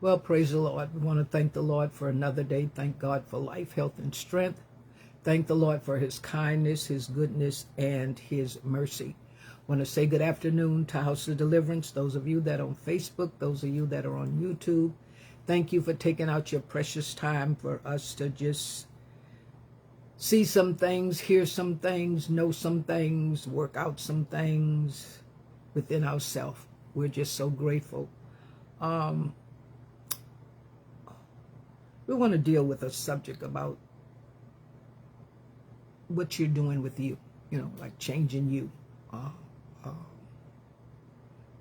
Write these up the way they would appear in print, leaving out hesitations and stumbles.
Well, praise the Lord. We want to thank the Lord for another day. Thank God for life, health, and strength. Thank the Lord for his kindness, his goodness, and his mercy. I want to say good afternoon to House of Deliverance, those of you that are on Facebook, those of you that are on YouTube. Thank you for taking out your precious time for us to just see some things, hear some things, know some things, work out some things within ourselves. We're just so grateful. We want to deal with a subject about what you're doing with you, like changing you.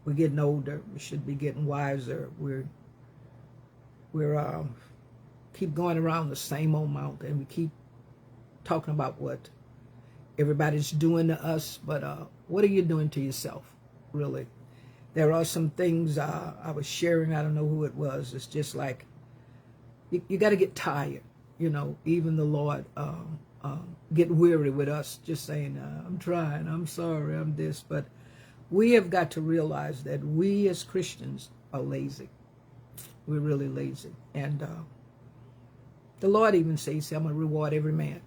We're getting older. We should be getting wiser. We're keep going around the same old mountain. We keep talking about what everybody's doing to us, but what are you doing to yourself, really? There are some things I was sharing. I don't know who it was. It's just like, you got to get tired, even the Lord get weary with us just saying, I'm trying, I'm sorry, I'm this. But we have got to realize that we as Christians are lazy. We're really lazy. And the Lord even says, I'm going to reward every man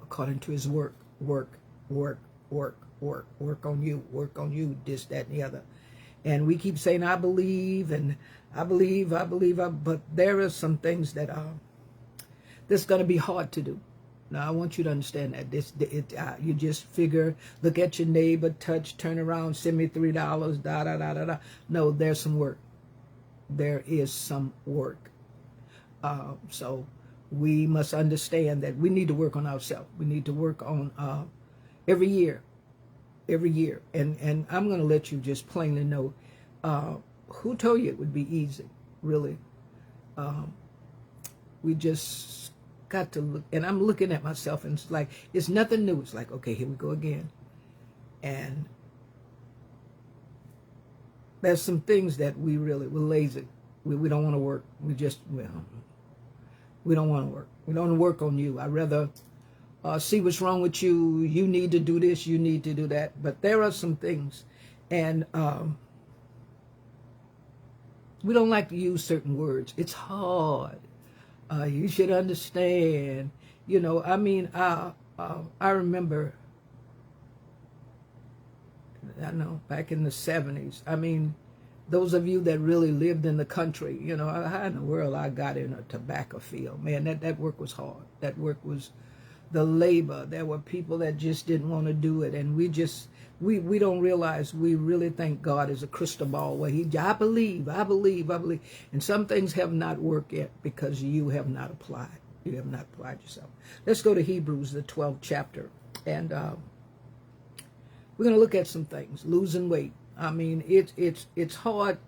according to his work, work on you, this, that, and the other. And we keep saying, I believe, and I believe, but there are some things that that's going to be hard to do. Now, I want you to understand that you just figure, look at your neighbor, touch, turn around, send me $3, No, there's some work. There is some work. So we must understand that we need to work on ourselves. We need to work on every year. And I'm going to let you just plainly know, who told you it would be easy, really? We just got to look, and I'm looking at myself, and it's like, it's nothing new. It's like, okay, here we go again. And there's some things that we're lazy. We don't want to work. We don't want to work. We don't want to work on you. I'd rather see what's wrong with you. You need to do this. You need to do that. But there are some things, and we don't like to use certain words. It's hard. You should understand. I remember, back in the 70s. Those of you that really lived in the country, how in the world I got in a tobacco field. Man, that work was hard. That work was the labor. There were people that just didn't want to do it. And we don't realize we really think God is a crystal ball where I believe. And some things have not worked yet because you have not applied. You have not applied yourself. Let's go to Hebrews, the 12th chapter. And we're going to look at some things. Losing weight. It's hard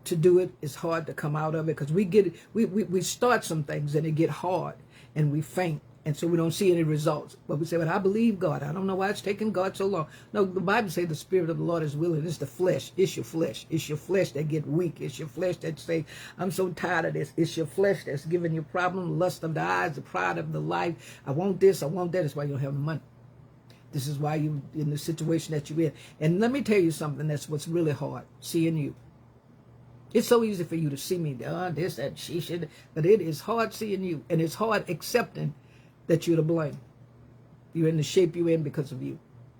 to do it. It's hard to come out of it because we start some things and it get hard and we faint. And so we don't see any results. But we say, but I believe God. I don't know why it's taking God so long. No, the Bible says the Spirit of the Lord is willing. It's the flesh. It's your flesh. It's your flesh that get weak. It's your flesh that say, I'm so tired of this. It's your flesh that's giving you problem, lust of the eyes, the pride of the life. I want this. I want that. That's why you don't have money. This is why you're in the situation that you're in. And let me tell you something. That's what's really hard. Seeing you. It's so easy for you to see me. This, that, she should. But it is hard seeing you. And it's hard accepting that you're to blame. You're in the shape you're in because of you.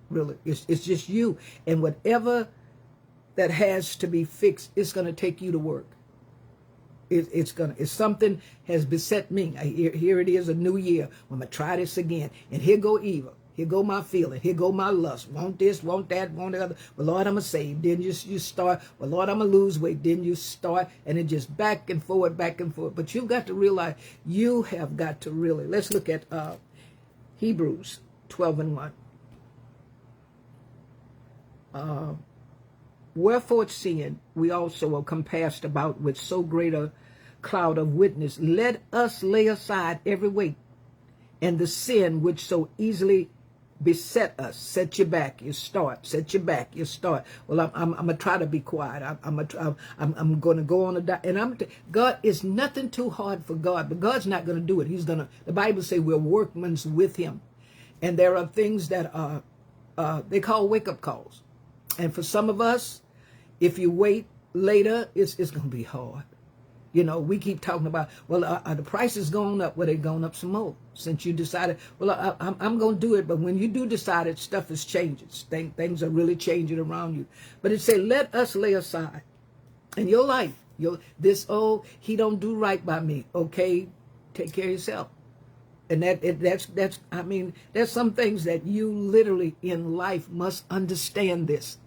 Really. It's just you. And whatever that has to be fixed, it's going to take you to work. If something has beset me, here it is, a new year. I'm going to try this again. And here go evil. Here go my feeling. Here go my lust. Want this, want that, want the other. Well, Lord, I'm going to save. Then you start. Well, Lord, I'm going to lose weight. Then you start. And it just back and forward, back and forward. But you've got to realize, you have got to really. Let's look at Hebrews 12:1. Wherefore seeing we also are compassed about with so great a cloud of witness, let us lay aside every weight and the sin which so easily beset us. Set your back, you start. Set your back, you start. Well, I'm gonna try to be quiet. I'm gonna go on and God is nothing too hard for God, but God's not gonna do it. The Bible says we're workmen with Him, and there are things that they call wake up calls, and for some of us, if you wait later, it's gonna be hard. You know, we keep talking about, well, the price has gone up. Well, they've gone up some more since you decided, well, I'm going to do it. But when you do decide it, stuff is changing. Things are really changing around you. But it said, let us lay aside in your life, he don't do right by me. Okay, take care of yourself. And there's some things that you literally in life must understand this.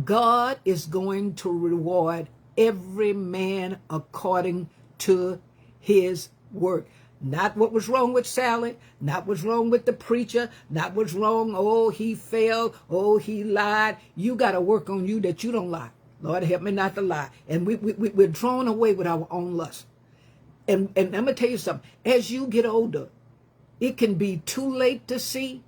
God is going to reward every man according to his work. Not what was wrong with Sally, not what's wrong with the preacher, not what's wrong, oh, he failed, oh, he lied. You got to work on you that you don't lie. Lord, help me not to lie. And we're drawn away with our own lust. And I'm going to tell you something. As you get older, it can be too late to see.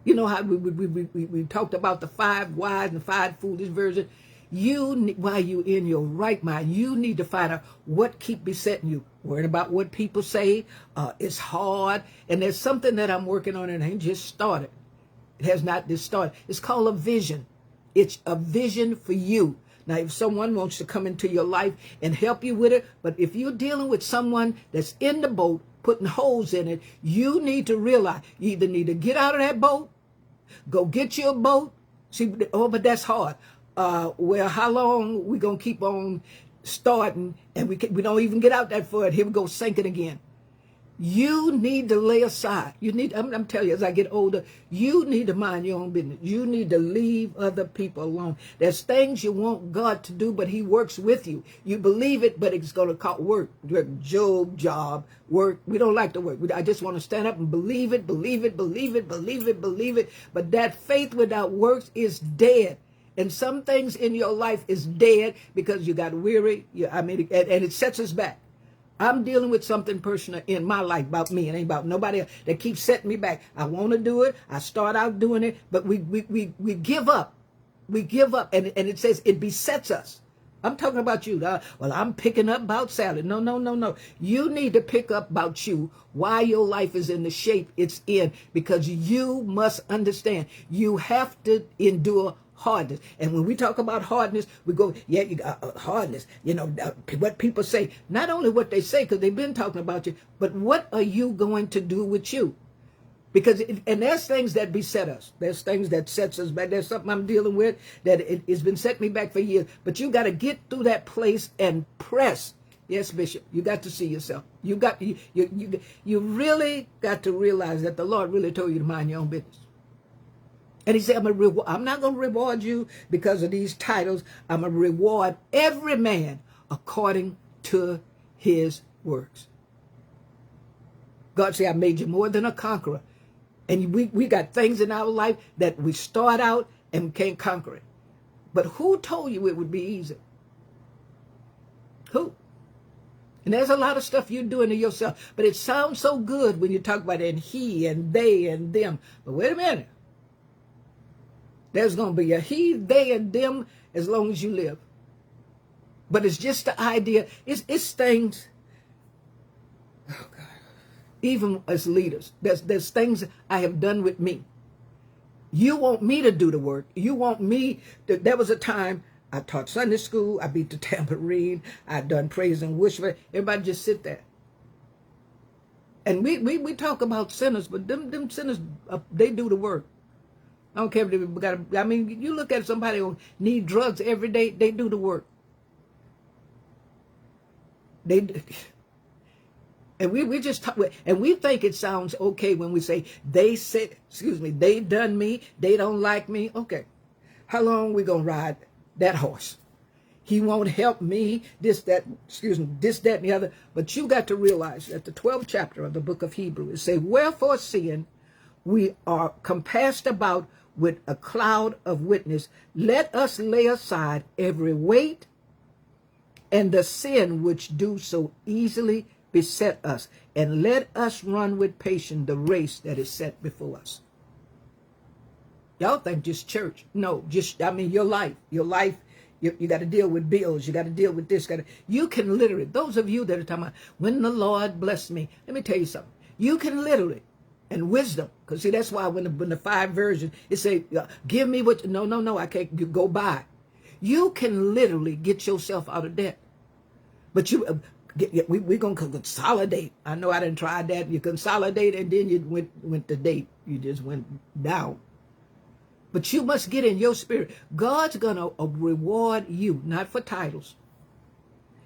You know how we talked about the 5 wise and 5 foolish virgins. While you in your right mind, you need to find out what keep besetting you. Worrying about what people say. It's hard. And there's something that I'm working on and it ain't just started. It has not just started. It's called a vision. It's a vision for you. Now, if someone wants to come into your life and help you with it, but if you're dealing with someone that's in the boat, putting holes in it, you need to realize you either need to get out of that boat, go get you a boat. See, oh, but that's hard. Well, how long we gonna keep on starting and we don't even get out that far and here we go sinking again? You need to lay aside. I'm telling you, as I get older, you need to mind your own business. You need to leave other people alone. There's things you want God to do, but he works with you. You believe it, but it's going to cause work. Job, work. We don't like to work. I just want to stand up and believe it. But that faith without works is dead. And some things in your life is dead because you got weary. And it sets us back. I'm dealing with something personal in my life about me. It ain't about nobody else that keeps setting me back. I want to do it. I start out doing it, but we give up. We give up. And it says it besets us. I'm talking about you. Well, I'm picking up about Sally. No. You need to pick up about you, why your life is in the shape it's in, because you must understand you have to endure hardness. And when we talk about hardness, we go, yeah, you got hardness. You know, what people say, not only what they say, because they've been talking about you, but what are you going to do with you? Because, and there's things that beset us. There's things that sets us back. There's something I'm dealing with that it's been setting me back for years. But you got to get through that place and press. Yes, Bishop, you got to see yourself. You really got to realize that the Lord really told you to mind your own business. And he said, I'm not going to reward you because of these titles. I'm going to reward every man according to his works. God said, I made you more than a conqueror. And we got things in our life that we start out and we can't conquer it. But who told you it would be easy? Who? And there's a lot of stuff you're doing to yourself. But it sounds so good when you talk about it, and he and they and them. But wait a minute. There's going to be a he, they, and them as long as you live. But it's just the idea. It's things. Oh, God. Even as leaders, there's things I have done with me. You want me to do the work. You want me to. There was a time I taught Sunday school. I beat the tambourine. I done praise and worship. Everybody just sit there. And we talk about sinners, but them sinners, they do the work. I don't care if they got. I mean, you look at somebody who need drugs every day. They do the work. And we just talk, and we think it sounds okay when we say they done me. They don't like me. Okay, how long we gonna ride that horse? He won't help me. This, that, and the other. But you got to realize that the 12th chapter of the book of Hebrews, it says, wherefore seeing we are compassed about with a cloud of witness, let us lay aside every weight and the sin which do so easily beset us, and let us run with patience the race that is set before us. Y'all think just church. No, your life. You got to deal with bills. You got to deal with this. You can literally, those of you that are talking about, when the Lord blessed me, let me tell you something. You can literally, and wisdom, because see, that's why when the 5 versions, it say, give me what, no, I can't, you go buy. You can literally get yourself out of debt. But we're going to consolidate. I know I didn't try that. You consolidate and then you went to date. You just went down. But you must get in your spirit. God's going to reward you, not for titles.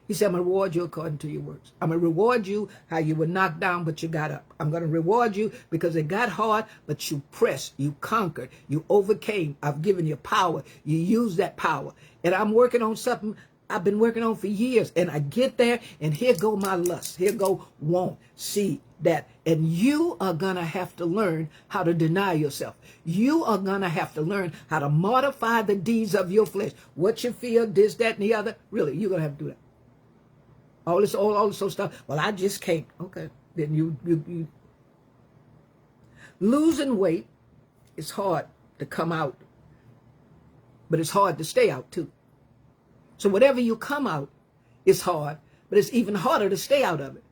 He said, I'm going to reward you according to your works. I'm going to reward you how you were knocked down, but you got up. I'm going to reward you because it got hard, but you pressed, you conquered, you overcame. I've given you power. You use that power. And I'm working on something I've been working on for years. And I get there, and here go my lust. Here go want, see, that. And you are going to have to learn how to deny yourself. You are going to have to learn how to mortify the deeds of your flesh. What you feel, this, that, and the other. Really, you're going to have to do that. All this old stuff. Well, I just can't. Okay. Then you losing weight is hard to come out, but it's hard to stay out too. So whatever you come out is hard, but it's even harder to stay out of it.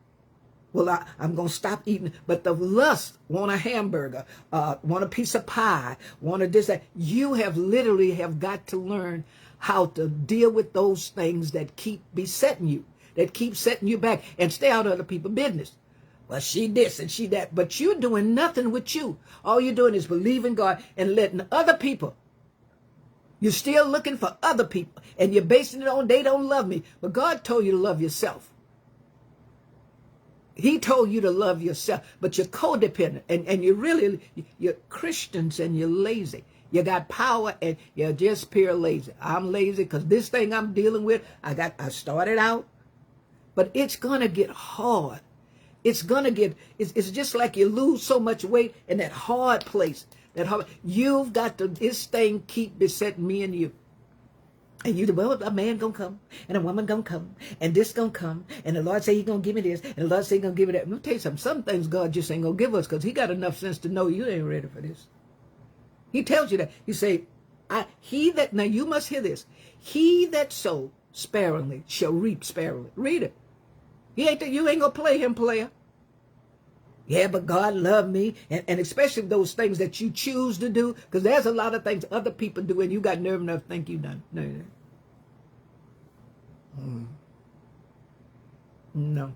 Well, I'm going to stop eating. But the lust, want a hamburger, want a piece of pie, want a this, that. You have literally have got to learn how to deal with those things that keep besetting you, that keep setting you back, and stay out of other people's business. Well, she this and she that. But you're doing nothing with you. All you're doing is believing God and letting other people. You're still looking for other people. And you're basing it on they don't love me. But God told you to love yourself. He told you to love yourself. But you're codependent. And you're Christians and you're lazy. You got power and you're just pure lazy. I'm lazy because this thing I'm dealing with, I started out. But it's going to get hard. It's just like you lose so much weight in that hard place. You've got to, this thing keep besetting me and you. And you, well, a man gonna come, and a woman gonna come, and this gonna come, and the Lord say he gonna give me this, and the Lord say he gonna give me that. Let me tell you something. Some things God just ain't gonna give us because he got enough sense to know you ain't ready for this. He tells you that. He say, now you must hear this. He that sows sparingly shall reap sparingly. Read it. You ain't gonna play him, player. Yeah, but God loved me, and especially those things that you choose to do, because there's a lot of things other people do, and you got nerve enough to think you done. No.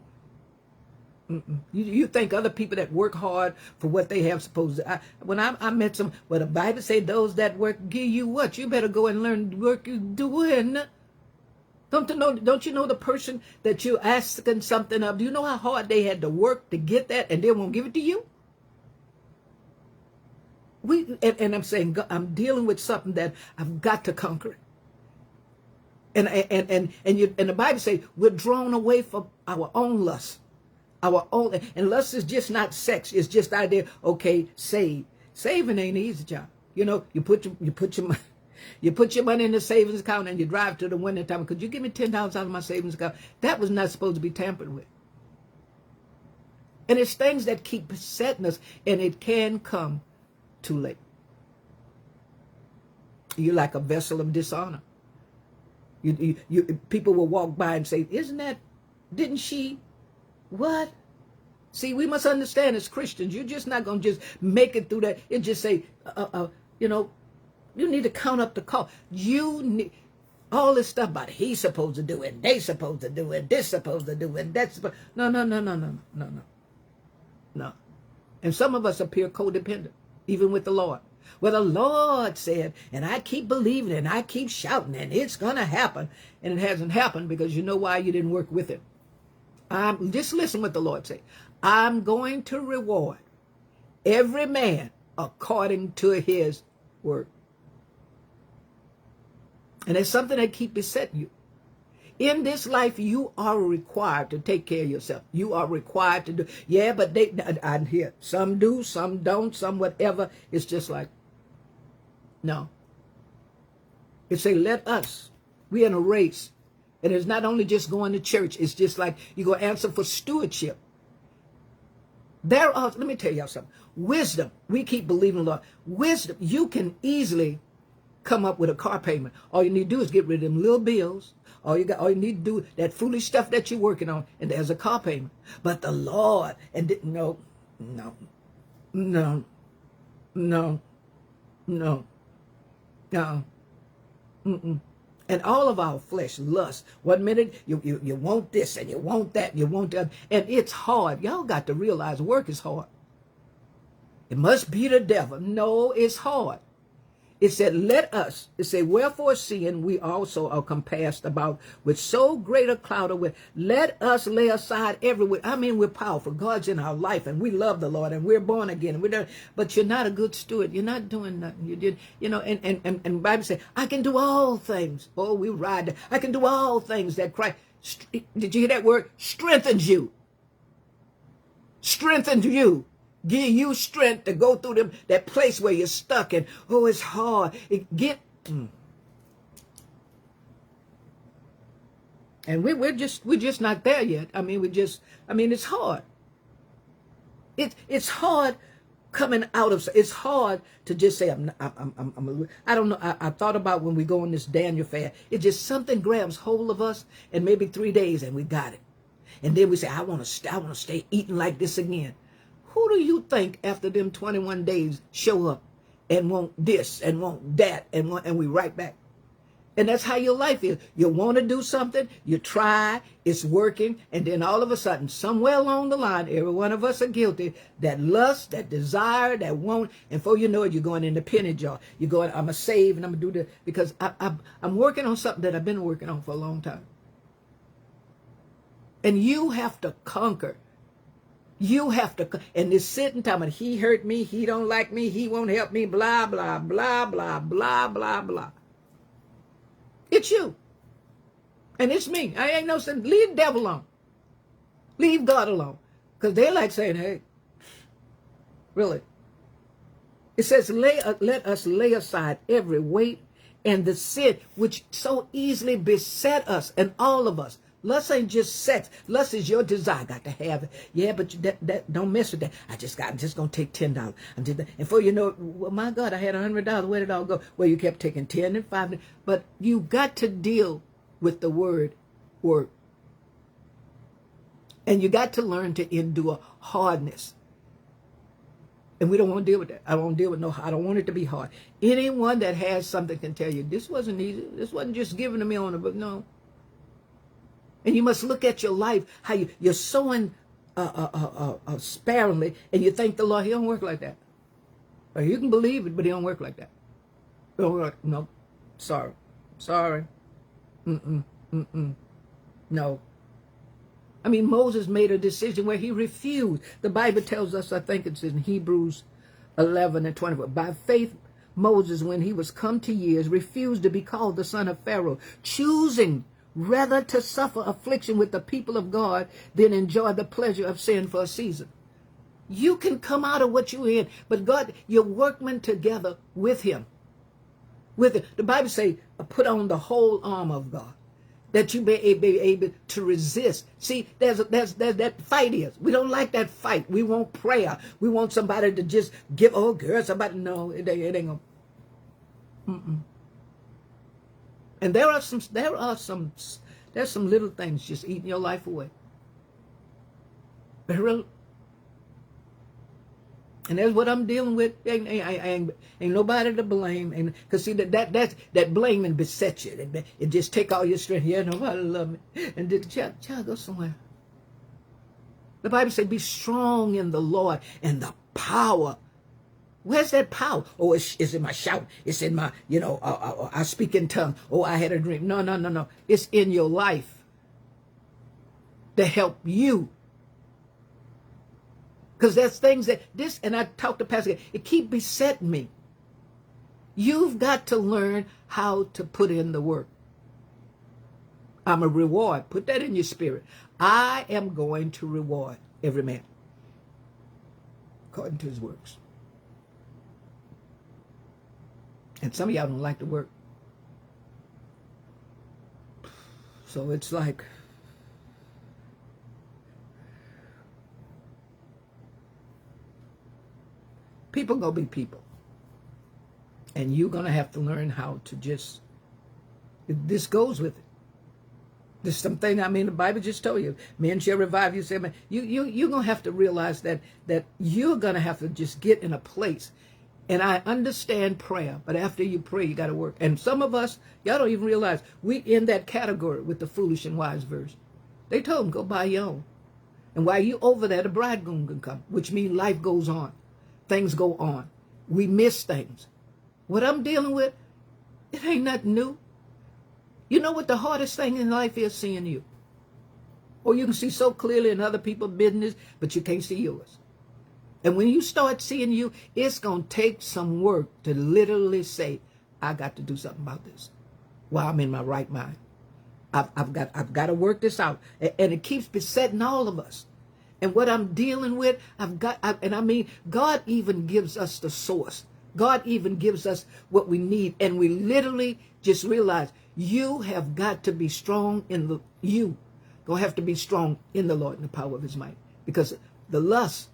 You think other people that work hard for what they have supposed to. When I met some, well, the Bible say those that work give you what? You better go and learn the work you're doing. Don't you know the person that you're asking something of? Do you know how hard they had to work to get that, and they won't give it to you? And I'm saying I'm dealing with something that I've got to conquer. And the Bible says we're drawn away from our own lust, and lust is just not sex. It's just the idea. Okay, saving ain't an easy job. You put your money. You put your money in the savings account and you drive to the winter time. Could you give me $10 out of my savings account? That was not supposed to be tampered with. And it's things that keep besetting us, and it can come too late. You're like a vessel of dishonor. People will walk by and say, didn't she? What? See, we must understand as Christians, you're just not going to just make it through that. It just say, you need to count up the cost. You need all this stuff about he's supposed to do it, they supposed to do it, this supposed to do it, that's supposed. No. And some of us appear codependent, even with the Lord. Well, the Lord said, and I keep believing it, and I keep shouting, and it's going to happen. And it hasn't happened because you know why? You didn't work with it. Just listen what the Lord say. I'm going to reward every man according to his work. And it's something that keeps besetting you. In this life, you are required to take care of yourself. You are required to do. Yeah, but I hear some do, some don't, some whatever. It's just like, no. It's a let us. We're in a race. And it's not only just going to church. It's just like you're going to answer for stewardship. Let me tell y'all something. Wisdom. We keep believing the Lord. Wisdom. You can easily come up with a car payment. All you need to do is get rid of them little bills. All you need to do, that foolish stuff that you're working on, and there's a car payment. But the Lord, no. And all of our flesh lusts. One minute you want this and you want that and you want that. And it's hard. Y'all got to realize work is hard. It must be the devil. No, it's hard. It said, let us, it said, wherefore seeing we also are compassed about with so great a cloud of witness, let us lay aside every weight. I mean, we're powerful. God's in our life and we love the Lord and we're born again. And but you're not a good steward. You're not doing nothing. You did, and the Bible says, I can do all things. Oh, we ride. I can do all things that Christ, did you hear that word? Strengthens you. Strengthens you. Give you strength to go through that place where you're stuck and, oh, it's hard. And we're just not there yet. I mean, it's hard. It's hard coming out of, it's hard to just say, I don't know. I thought about when we go on this Daniel fast, it just something grabs hold of us and maybe 3 days and we got it. And then we say, I want to stay eating like this again. Who do you think after them 21 days show up and want this and want that and we right back? And that's how your life is. You want to do something, you try, it's working, and then all of a sudden, somewhere along the line, every one of us are guilty, that lust, that desire, that want, and before you know it, you're going in the penny jar. You're going, I'm going to save and I'm going to do this, because I'm working on something that I've been working on for a long time. And you have to conquer. You have to, and this sitting time, and he hurt me, he don't like me, he won't help me, blah, blah, blah, blah, blah, blah, blah. It's you. And it's me. I ain't no sense. Leave the devil alone. Leave God alone. Because they like saying, hey, really. It says, let us lay aside every weight and the sin which so easily beset us and all of us. Lust ain't just sex. Lust is your desire. I got to have it. Yeah, but that don't mess with that. I'm just going to take $10. And before you know it, well, my God, I had $100. Where did it all go? Well, you kept taking 10 and 5. But you got to deal with the word work. And you got to learn to endure hardness. And we don't want to deal with that. I don't want to deal with I don't want it to be hard. Anyone that has something can tell you, this wasn't easy. This wasn't just given to me on the book. No. And you must look at your life, how you're sowing sparingly, and you thank the Lord. He don't work like that. Or you can believe it, but he don't work like that. No, sorry. No. I mean, Moses made a decision where he refused. The Bible tells us, I think it's in Hebrews 11 and 24. By faith, Moses, when he was come to years, refused to be called the son of Pharaoh, choosing rather to suffer affliction with the people of God than enjoy the pleasure of sin for a season. You can come out of what you're in, but God, you're workmen together with him. With it. The Bible says, put on the whole armor of God, that you be able to resist. See, there's that fight is. We don't like that fight. We want prayer. We want somebody to just give, oh, girl, somebody, no, it ain't going to. And there's some little things just eating your life away. And that's what I'm dealing with. Ain't nobody to blame. Because see, that blaming besets you. It just take all your strength. Yeah, nobody love me. And the child go somewhere. The Bible says, be strong in the Lord and the power. Where's that power? Oh, it's in my shout. It's in my, I speak in tongues. Oh, I had a dream. No. It's in your life to help you. Because there's things and I talked to Pastor, it keep besetting me. You've got to learn how to put in the work. I'm a reward. Put that in your spirit. I am going to reward every man according to his works. And some of y'all don't like to work. So it's like, people gonna be people. And you're gonna have to learn how to just, this goes with it. There's something, the Bible just told you, men shall revive you. You're gonna have to realize that you're gonna have to just get in a place. And I understand prayer, but after you pray, you got to work. And some of us, y'all don't even realize, we in that category with the foolish and wise version. They told them, go buy your own. And while you over there, the bridegroom can come, which means life goes on. Things go on. We miss things. What I'm dealing with, it ain't nothing new. You know what the hardest thing in life is? Seeing you. Or you can see so clearly in other people's business, but you can't see yours. And when you start seeing you, it's going to take some work to literally say, I got to do something about this while I'm in my right mind. I've got to work this out. And it keeps besetting all of us. And what I'm dealing with, God even gives us the source. God even gives us what we need. And we literally just realize you have got to be strong going to have to be strong in the Lord and the power of his might. Because the lust,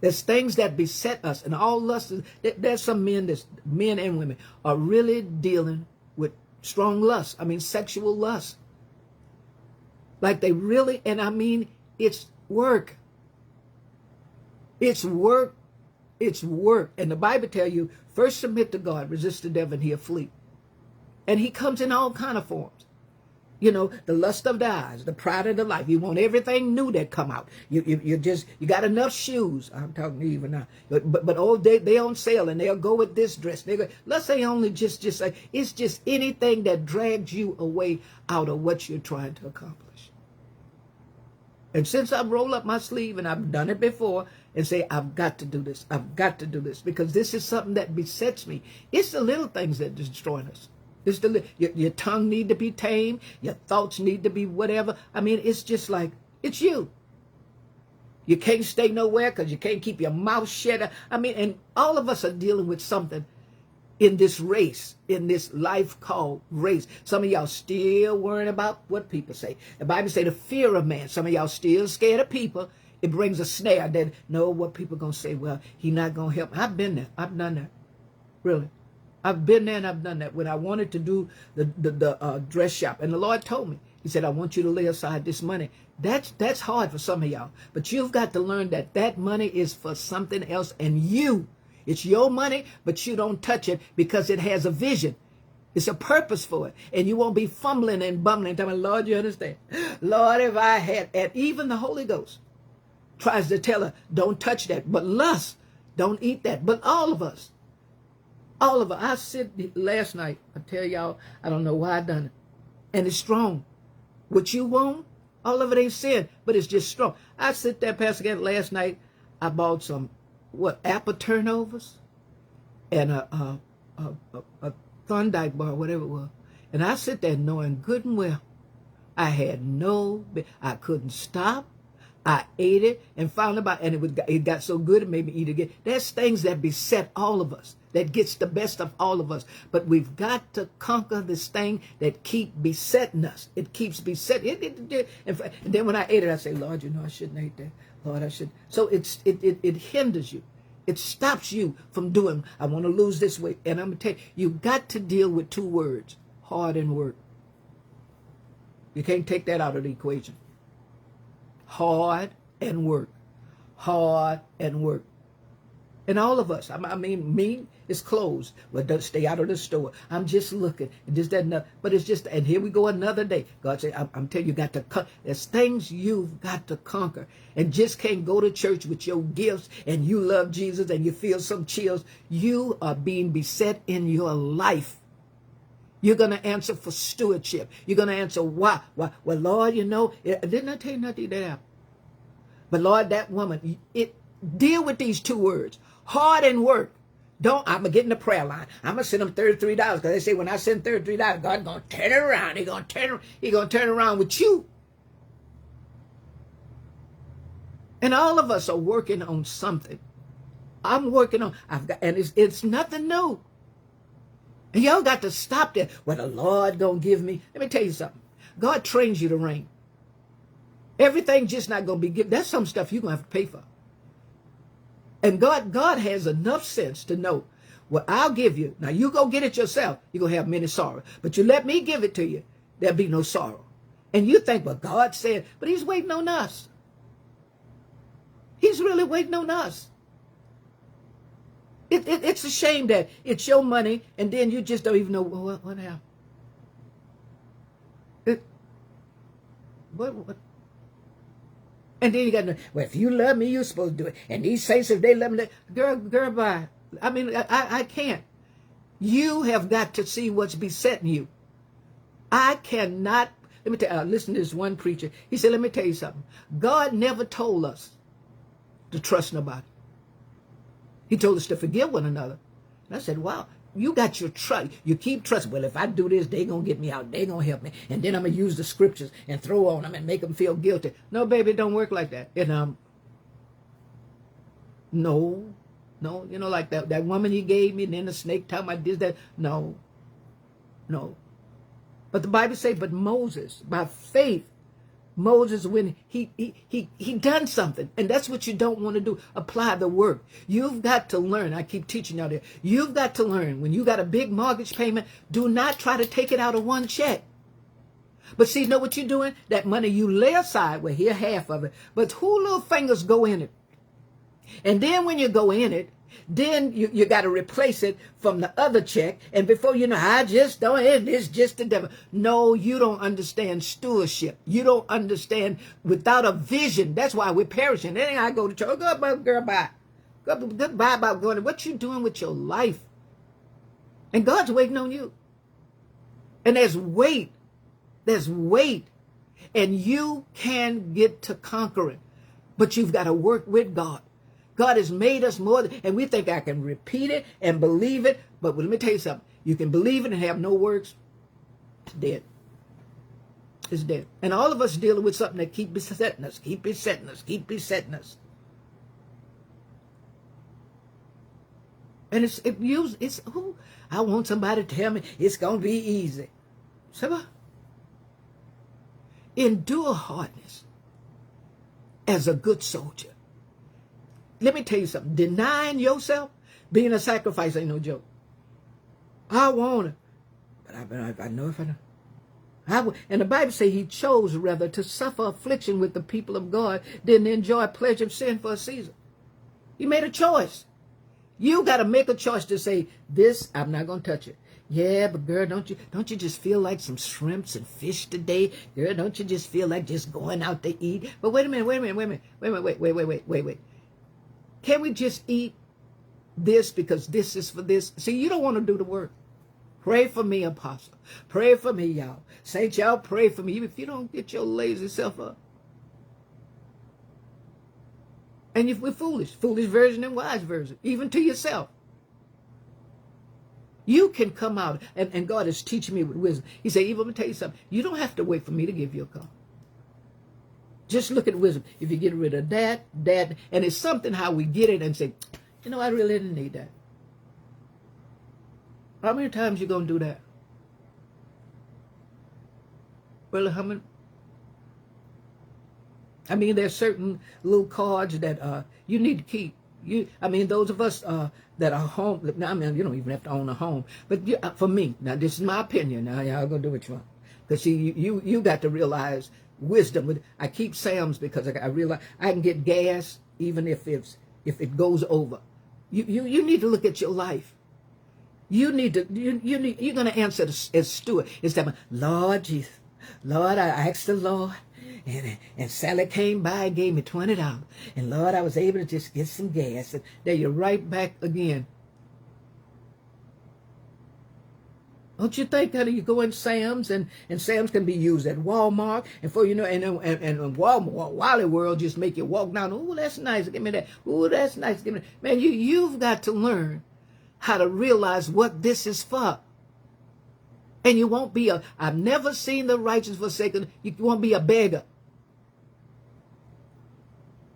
there's things that beset us, and all lust, there's some men and women are really dealing with strong lust. Sexual lust. Like they really, it's work. It's work. It's work. And the Bible tells you, first submit to God, resist the devil, and he'll flee. And he comes in all kind of forms. You know, the lust of the eyes, the pride of the life. You want everything new that come out. You got enough shoes. I'm talking to you even now. But oh, they on sale and they'll go with this dress. Let's say only just say, it's just anything that drags you away out of what you're trying to accomplish. And since I roll up my sleeve, and I've done it before, and say, I've got to do this. I've got to do this, because this is something that besets me. It's the little things that destroy us. It's your tongue need to be tamed. Your thoughts need to be whatever. It's just like, it's you. You can't stay nowhere because you can't keep your mouth shut. And all of us are dealing with something in this race, in this life called race. Some of y'all still worrying about what people say. The Bible say the fear of man. Some of y'all still scared of people. It brings a snare that, no, what people going to say, well, he not going to help. I've been there. I've done that. Really. I've been there and I've done that. When I wanted to do the dress shop, and the Lord told me, he said, I want you to lay aside this money. That's hard for some of y'all. But you've got to learn that money is for something else, and it's your money, but you don't touch it because it has a vision. It's a purpose for it. And you won't be fumbling and bumbling, telling, Lord, you understand? Lord, if I had, and even the Holy Ghost tries to tell her, don't touch that. But lust, don't eat that. But all of us, I sit last night, I tell y'all, I don't know why I done it. And it's strong. What you want, all of it ain't sin, but it's just strong. I sit there, Pastor Gavin, last night, I bought some, apple turnovers and a Thorndike bar, whatever it was. And I sit there knowing good and well, I couldn't stop. I ate it and found about, and it got so good it made me eat again. There's things that beset all of us, that gets the best of all of us. But we've got to conquer this thing that keep besetting us. It keeps besetting. And then when I ate it, I say, Lord, I shouldn't eat that. Lord, I should. So it hinders you. It stops you from doing, I want to lose this weight. And I'm going to tell you, you've got to deal with two words, hard and work. You can't take that out of the equation. Hard and work. Hard and work. And all of us, me is closed. Well, don't stay out of the store. I'm just looking. And this, that, and that. But it's just, and here we go another day. God said, I'm telling you, there's things you've got to conquer. And just can't go to church with your gifts and you love Jesus and you feel some chills. You are being beset in your life. You're going to answer for stewardship. You're going to answer why. Well, Lord, didn't I tell you not to eat that apple? But Lord, that woman, deal with these two words, hard and work. I'm going to get in the prayer line. I'm going to send them $33 because they say when I send $33, God's going to turn it around. He's going to turn around with you. And all of us are working on something. I'm working on, and it's nothing new. And y'all got to stop that. Well, the Lord going to give me. Let me tell you something. God trains you to reign. Everything just not going to be given. That's some stuff you're going to have to pay for. And God has enough sense to know, well, I'll give you. Now, you go get it yourself. You're going to have many sorrow. But you let me give it to you, there'll be no sorrow. And you think, well, God said, but he's waiting on us. He's really waiting on us. It's a shame that it's your money and then you just don't even know what happened. What? And then you got to know, well, if you love me, you're supposed to do it. And these saints, if they love me, girl, bye. I mean, I can't. You have got to see what's besetting you. I cannot. Let me tell you, listen to this one preacher. He said, let me tell you something. God never told us to trust nobody. He told us to forgive one another. And I said, wow, you got your trust. You keep trusting. Well, if I do this, they're going to get me out. They're going to help me. And then I'm going to use the scriptures and throw on them and make them feel guilty. No, baby, it don't work like that. And no, you know, like that woman he gave me, and then the snake time I did that. No. But the Bible says, but Moses, by faith, Moses, when he done something, and that's what you don't want to do, apply the work. You've got to learn. I keep teaching out there. You've got to learn. When you got a big mortgage payment, do not try to take it out of one check. But see, you know what you're doing? That money you lay aside, well, here half of it, but who little fingers go in it? And then when you go in it, then you got to replace it from the other check. And before you know, I just don't, it's just the devil. No, you don't understand stewardship. You don't understand without a vision. That's why we're perishing. Then I go to church. Oh, girl, bye. Goodbye about going. What you doing with your life? And God's waiting on you. And there's weight. There's weight. And you can get to conquering. But you've got to work with God. God has made us more, and we think I can repeat it and believe it. But let me tell you something. You can believe it and have no works. It's dead. It's dead. And all of us dealing with something that keep besetting us, keep besetting us. And it's who? I want somebody to tell me it's going to be easy. So, endure hardness as a good soldier. Let me tell you something. Denying yourself, being a sacrifice ain't no joke. I want it, but I know if I don't. And the Bible says he chose rather to suffer affliction with the people of God than to enjoy pleasure of sin for a season. He made a choice. You got to make a choice to say, this, I'm not going to touch it. Yeah, but girl, don't you just feel like some shrimps and fish today? Girl, don't you just feel like just going out to eat? But wait a minute. Can we just eat this because this is for this? See, you don't want to do the work. Pray for me, Apostle. Pray for me, y'all. Saints, y'all pray for me if you don't get your lazy self up. And if we're foolish version and wise version, even to yourself. You can come out, and God is teaching me with wisdom. He said, Eve, I'm going to tell you something. You don't have to wait for me to give you a call. Just look at wisdom. If you get rid of that, and it's something how we get it and say, you know, I really didn't need that. How many times you going to do that? Well, how many? I mean, there's certain little cards that you need to keep. Those of us that are home, now, I mean, you don't even have to own a home. But for me, now this is my opinion. Now, y'all going to do what you want. Because see, you got to realize wisdom. I keep Sam's because I realize I can get gas even if it goes over. You need to look at your life. You're going to answer as steward. It's that, Lord Jesus, Lord, I asked the Lord, and Sally came by and gave me $20. And Lord, I was able to just get some gas. And there you're right back again. Don't you think, honey, you go in Sam's, and Sam's can be used at Walmart, and for, you know, and Walmart, Wally World just make you walk down, oh, that's nice, give me that, oh, that's nice, give me that. Man, you've got to learn how to realize what this is for. And you won't be I've never seen the righteous forsaken, you won't be a beggar.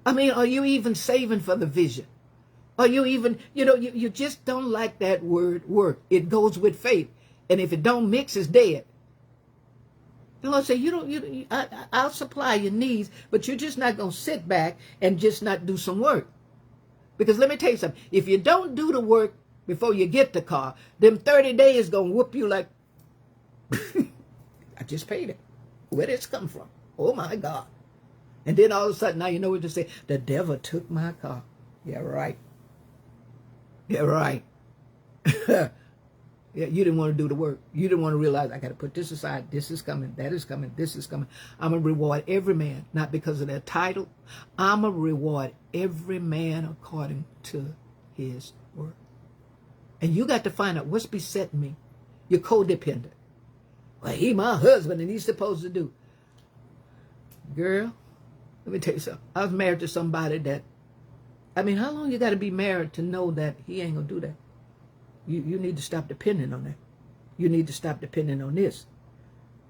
I mean, are you even saving for the vision? Are you even, you just don't like that word work. It goes with faith. And if it don't mix, it's dead. The Lord said, I'll supply your needs, but you're just not going to sit back and just not do some work. Because let me tell you something. If you don't do the work before you get the car, them 30 days going to whoop you like, I just paid it. Where did this come from? Oh, my God. And then all of a sudden, now you know what to say. The devil took my car. Yeah, right. Yeah, right. Yeah, you didn't want to do the work. You didn't want to realize, I got to put this aside. This is coming. That is coming. This is coming. I'm going to reward every man, not because of their title. I'm going to reward every man according to his work. And you got to find out what's besetting me. You're codependent. Well, he my husband and he's supposed to do. Girl, let me tell you something. I was married to somebody that, I mean, how long you got to be married to know that he ain't going to do that? You need to stop depending on that. You need to stop depending on this.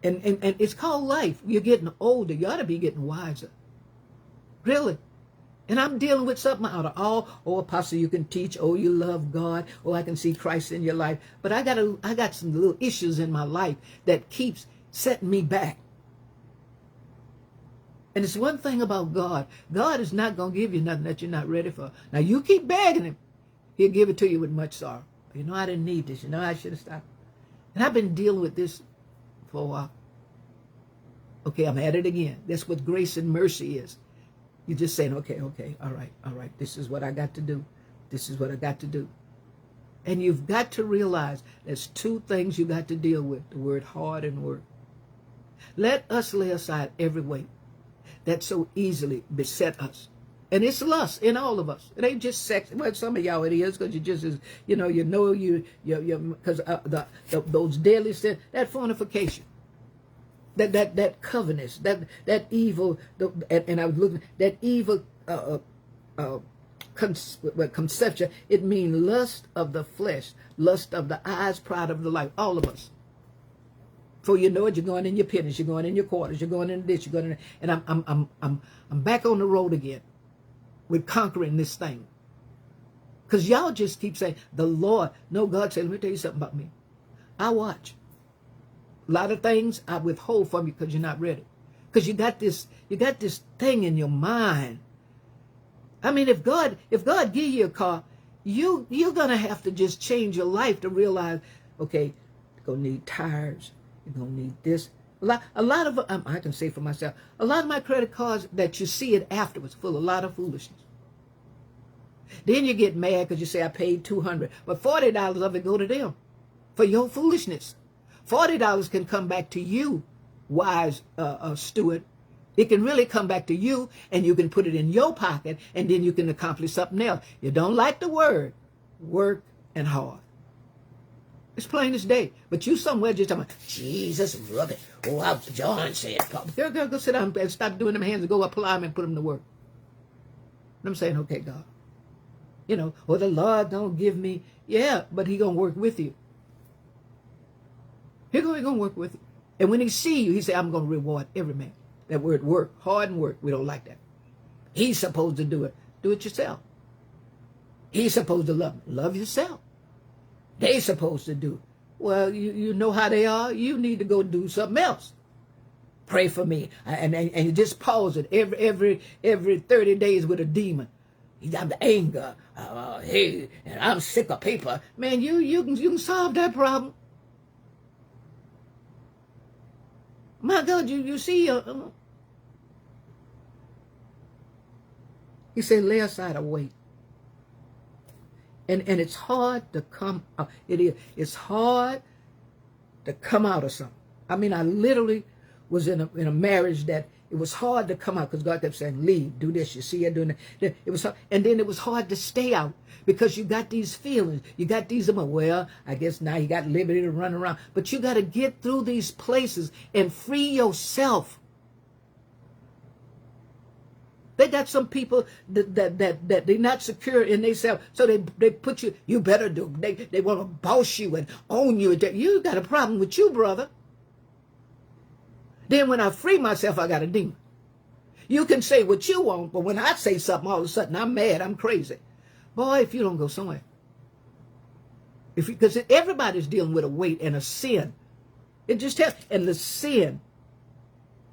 And it's called life. You're getting older. You ought to be getting wiser. Really. And I'm dealing with something out of all, oh, Apostle, you can teach, oh, you love God, oh, I can see Christ in your life. But I got some little issues in my life that keeps setting me back. And it's one thing about God. God is not going to give you nothing that you're not ready for. Now, you keep begging him. He'll give it to you with much sorrow. You know, I didn't need this. You know, I should have stopped. And I've been dealing with this for a while. Okay, I'm at it again. That's what grace and mercy is. You're just saying, okay, all right. This is what I got to do. This is what I got to do. And you've got to realize there's two things you got to deal with. The word hard and work. Let us lay aside every weight that so easily beset us. And it's lust in all of us. It ain't just sex. Well, some of y'all it is, because you just, because those deadly sins, that fornication, that covetousness, that evil, and I was looking, that evil conception. It means lust of the flesh, lust of the eyes, pride of the life. All of us. Before you know it, you're going in your pennies, you're going in your quarters, you're going in this, you're going in, and I'm back on the road again. With conquering this thing. Because y'all just keep saying, the Lord. No, God said, let me tell you something about me. I watch. A lot of things I withhold from you because you're not ready. Because you got this thing in your mind. I mean, if God give you a car, you're going to have to just change your life to realize, okay, you're going to need tires. You're going to need this. A lot of, I can say for myself, a lot of my credit cards that you see it afterwards full of a lot of foolishness. Then you get mad because you say, I paid $200, but $40 of it go to them for your foolishness. $40 can come back to you, wise steward. It can really come back to you, and you can put it in your pocket, and then you can accomplish something else. You don't like the word, work and hard. It's plain as day. But you somewhere just talking about, Jesus, brother. Oh, John said, go sit down and stop doing them hands and go apply them and put them to work. And I'm saying, okay, God. You know, or the Lord don't give me. Yeah, but he going to work with you. He going to work with you. And when he see you, he say, I'm going to reward every man. That word work, hard and work, we don't like that. He's supposed to do it. Do it yourself. He's supposed to love yourself. They supposed to do. Well, you know how they are. You need to go do something else. Pray for me, and you just pause it every 30 days with a demon. I'm the anger. Hey, and I'm sick of paper. Man, you can solve that problem. My God, you see. He said, lay aside a weight. And it's hard to come out. It's hard to come out of something. I mean, I literally was in a marriage that it was hard to come out because God kept saying, leave, do this. You see her doing that. It was hard. And then it was hard to stay out because you got these feelings. You got these, well, I guess now you got liberty to run around. But you got to get through these places and free yourself. They got some people that they're not secure in themselves, so they put you better do. They want to boss you and own you. You got a problem with you, brother. Then when I free myself, I got a demon. You can say what you want, but when I say something, all of a sudden I'm mad, I'm crazy. Boy, if you don't go somewhere. Because everybody's dealing with a weight and a sin. It just tells, and the sin.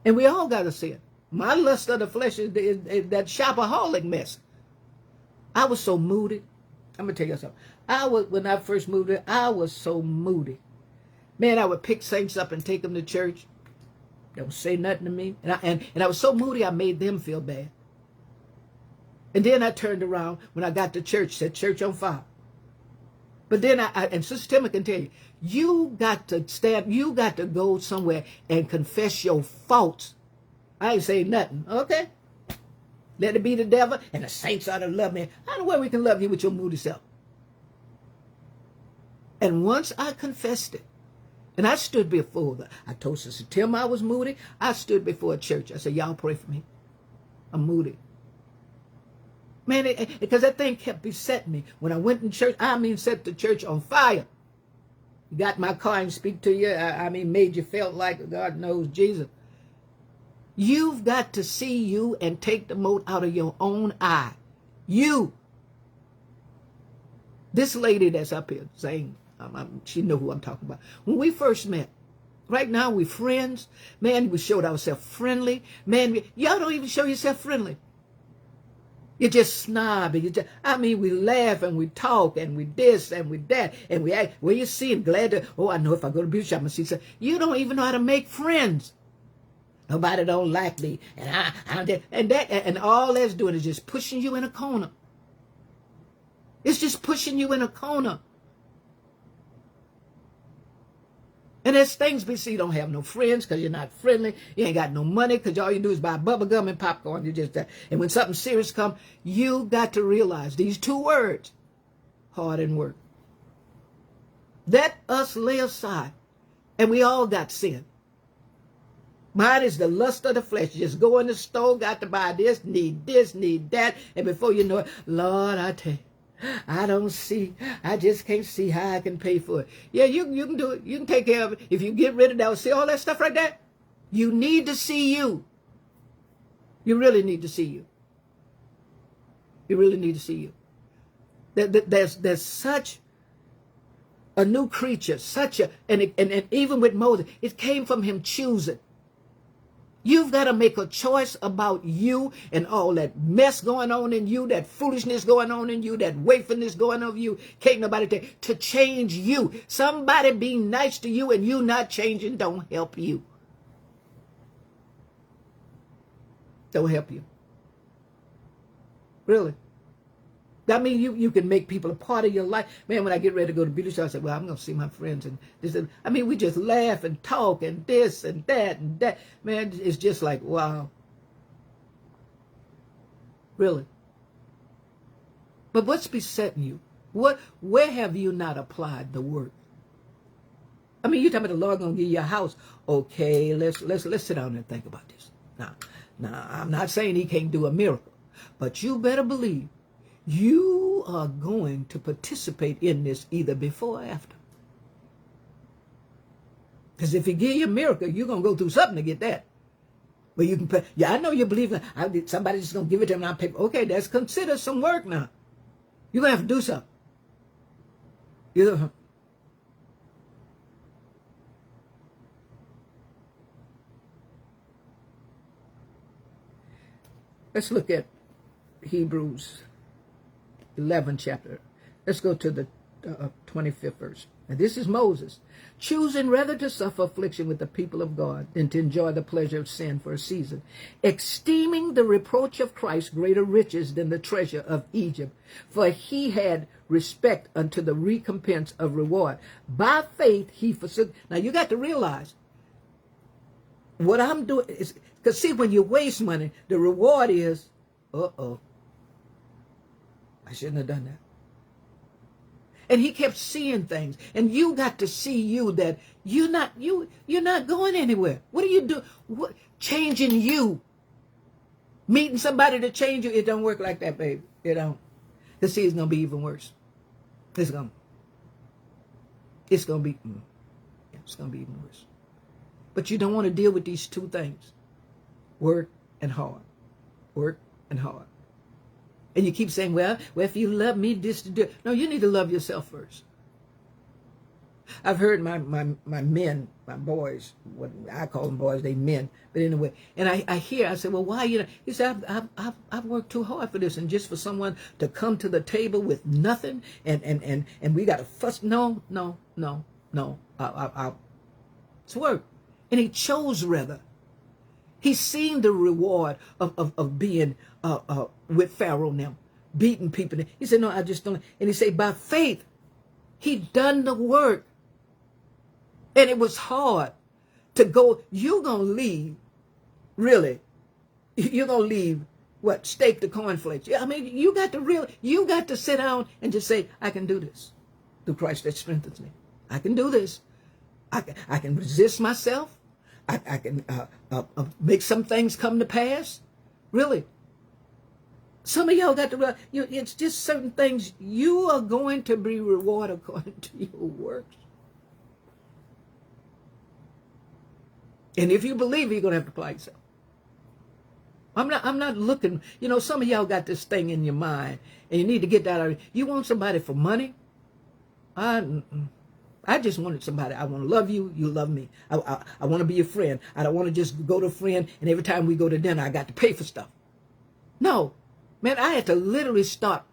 And we all got a sin. My lust of the flesh is that shopaholic mess. I was so moody. I'm going to tell you something. When I first moved here, I was so moody. Man, I would pick saints up and take them to church. They don't say nothing to me. And I was so moody, I made them feel bad. And then I turned around when I got to church, set church on fire. But then and Sister Timmy can tell you, you got to go somewhere and confess your faults. I ain't saying nothing, okay? Let it be the devil, and the saints ought to love me. I don't know where we can love you with your moody self. And once I confessed it, and I stood before I told Sister Tim I was moody. I stood before a church. I said, y'all pray for me. I'm moody. Man, because that thing kept besetting me. When I went in church, set the church on fire. You got my car and speak to you. Made you felt like God knows Jesus. You've got to see you and take the mote out of your own eye. You. This lady that's up here saying, she knew who I'm talking about. When we first met, right now we're friends. Man, we showed ourselves friendly. Man, y'all don't even show yourself friendly. You're just snobby. We laugh and we talk and we this and we that and we act. Well, you see, I'm glad to, I know if I go to beauty shop, I'm going to see some. You don't even know how to make friends. Nobody don't like me. And all that's doing is just pushing you in a corner. It's just pushing you in a corner. And there's things, but see, you don't have no friends because you're not friendly. You ain't got no money because all you do is buy bubble gum and popcorn. And when something serious comes, you got to realize these two words, hard and work. Let us lay aside. And we all got sin. Mine is the lust of the flesh. Just go in the store, got to buy this, need that. And before you know it, Lord, I tell you, I just can't see how I can pay for it. Yeah, you can do it. You can take care of it. If you get rid of that, see all that stuff right there? You need to see you. You really need to see you. You really need to see you. There's such a new creature, and even with Moses, it came from him choosing. You've got to make a choice about you and all that mess going on in you, that foolishness going on in you, that waiferness going on in you. Can't nobody take to change you. Somebody being nice to you and you not changing don't help you. Don't help you. Really. I mean, you can make people a part of your life. Man, when I get ready to go to beauty shop, I say, well, I'm going to see my friends. And this. We just laugh and talk and this and that and that. Man, it's just like, wow. Really. But what's besetting you? Where have you not applied the work? You're talking about the Lord going to give you a house. Okay, let's sit down and think about this. Now, I'm not saying he can't do a miracle. But you better believe you are going to participate in this either before or after. Because if he give you a miracle, you're going to go through something to get that. But you can pay. Yeah, I know you believe that. Somebody's just going to give it to him and I'll pay. Okay, that's considered some work now. You're going to have to do something. Let's look at Hebrews 11 chapter. Let's go to the 25th verse. And this is Moses, choosing rather to suffer affliction with the people of God than to enjoy the pleasure of sin for a season, esteeming the reproach of Christ greater riches than the treasure of Egypt, for he had respect unto the recompense of reward. By faith he forsook. Now you got to realize what I'm doing is, because see, when you waste money, the reward is, I shouldn't have done that. And he kept seeing things. And you got to see you that you're not going anywhere. What do you do? Changing you. Meeting somebody to change you. It don't work like that, baby. It don't. Because see, it's going to be even worse. It's going to be even worse. But you don't want to deal with these two things. Work and hard. Work and hard. And you keep saying, well, if you love me, this to do it. No, you need to love yourself first. I've heard my men, my boys, what I call them boys, they men, but anyway, and I said, well, why you? He said, I've worked too hard for this, and just for someone to come to the table with nothing, and we got to fuss. No. It's work, and he chose rather. He's seen the reward of being with Pharaoh now, beating people. He said, no, I just don't. And he said, by faith, He done the work. And it was hard to go. You're going to leave, really. You're going to leave, what, steak to cornflakes. I mean, you got to sit down and just say, I can do this through Christ that strengthens me. I can do this. I can resist myself. I can make some things come to pass. Really. Some of y'all got to realize, it's just certain things. You are going to be rewarded according to your works. And if you believe it, you're going to have to apply yourself. I'm not looking, some of y'all got this thing in your mind, and you need to get that out. You want somebody for money? I just wanted somebody. I want to love you. You love me. I want to be your friend. I don't want to just go to a friend, and every time we go to dinner, I got to pay for stuff. No. Man, I had to literally start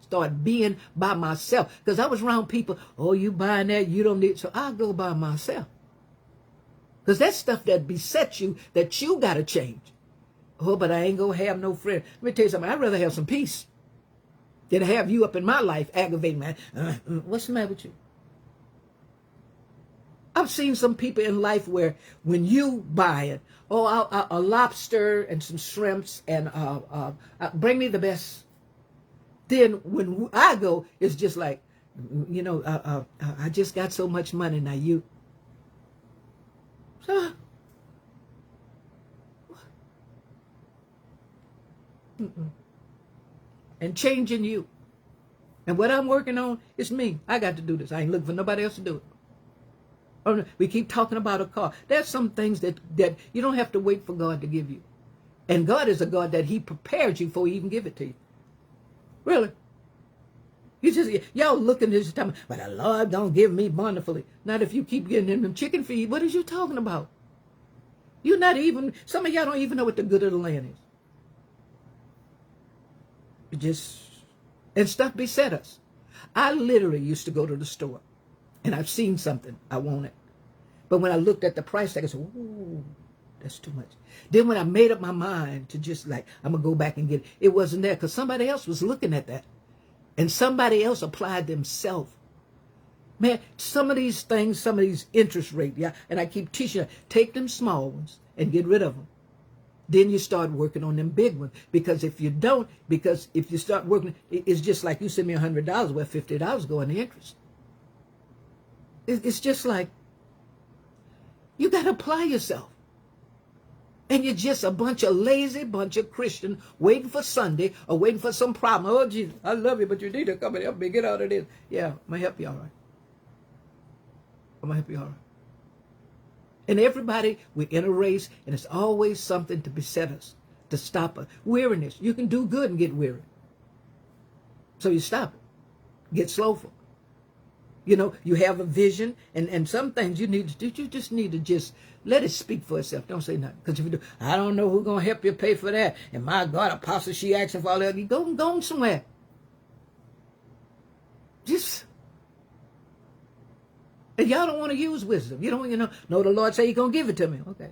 being by myself, because I was around people, oh, you buying that, you don't need, so I'll go by myself. Because that's stuff that besets you, that you got to change. Oh, but I ain't going to have no friend. Let me tell you something. I'd rather have some peace than have you up in my life aggravating me. What's the matter with you? I've seen some people in life where when you buy it, a lobster and some shrimps and bring me the best. Then when I go, it's just like, I just got so much money now. You. So, and changing you. And what I'm working on is me. I got to do this. I ain't looking for nobody else to do it. We keep talking about a car. There's some things that you don't have to wait for God to give you. And God is a God that he prepared you before he even give it to you. Really. Y'all looking at this time, but the Lord don't give me bountifully. Not if you keep getting them chicken feed. What is you talking about? You're not even, some of y'all don't even know what the good of the land is. And stuff beset us. I literally used to go to the store. And I've seen something. I want it. But when I looked at the price tag, I said, ooh, that's too much. Then when I made up my mind to just like, I'm going to go back and get it, it wasn't there because somebody else was looking at that. And somebody else applied themselves. Man, some of these things, some of these interest rates, yeah, and I keep teaching you, take them small ones and get rid of them. Then you start working on them big ones. Because if you don't, because if you start working, it's just like you send me $100 where $50 go in the interest. It's just like, you got to apply yourself. And you're just a bunch of lazy, bunch of Christians waiting for Sunday or waiting for some problem. Oh, Jesus, I love you, but you need to come and help me get out of this. Yeah, I'm going to help you all right. I'm going to help you all right. And everybody, we're in a race, and it's always something to beset us, to stop us. Weariness. You can do good and get weary. So you stop it. Get slowful. You have a vision, and some things you just need to just let it speak for itself. Don't say nothing. Because if you do, I don't know who's going to help you pay for that. And my God, Apostle, she asking for all that. You go somewhere. And y'all don't want to use wisdom. You don't, no, the Lord say he's going to give it to me. Okay.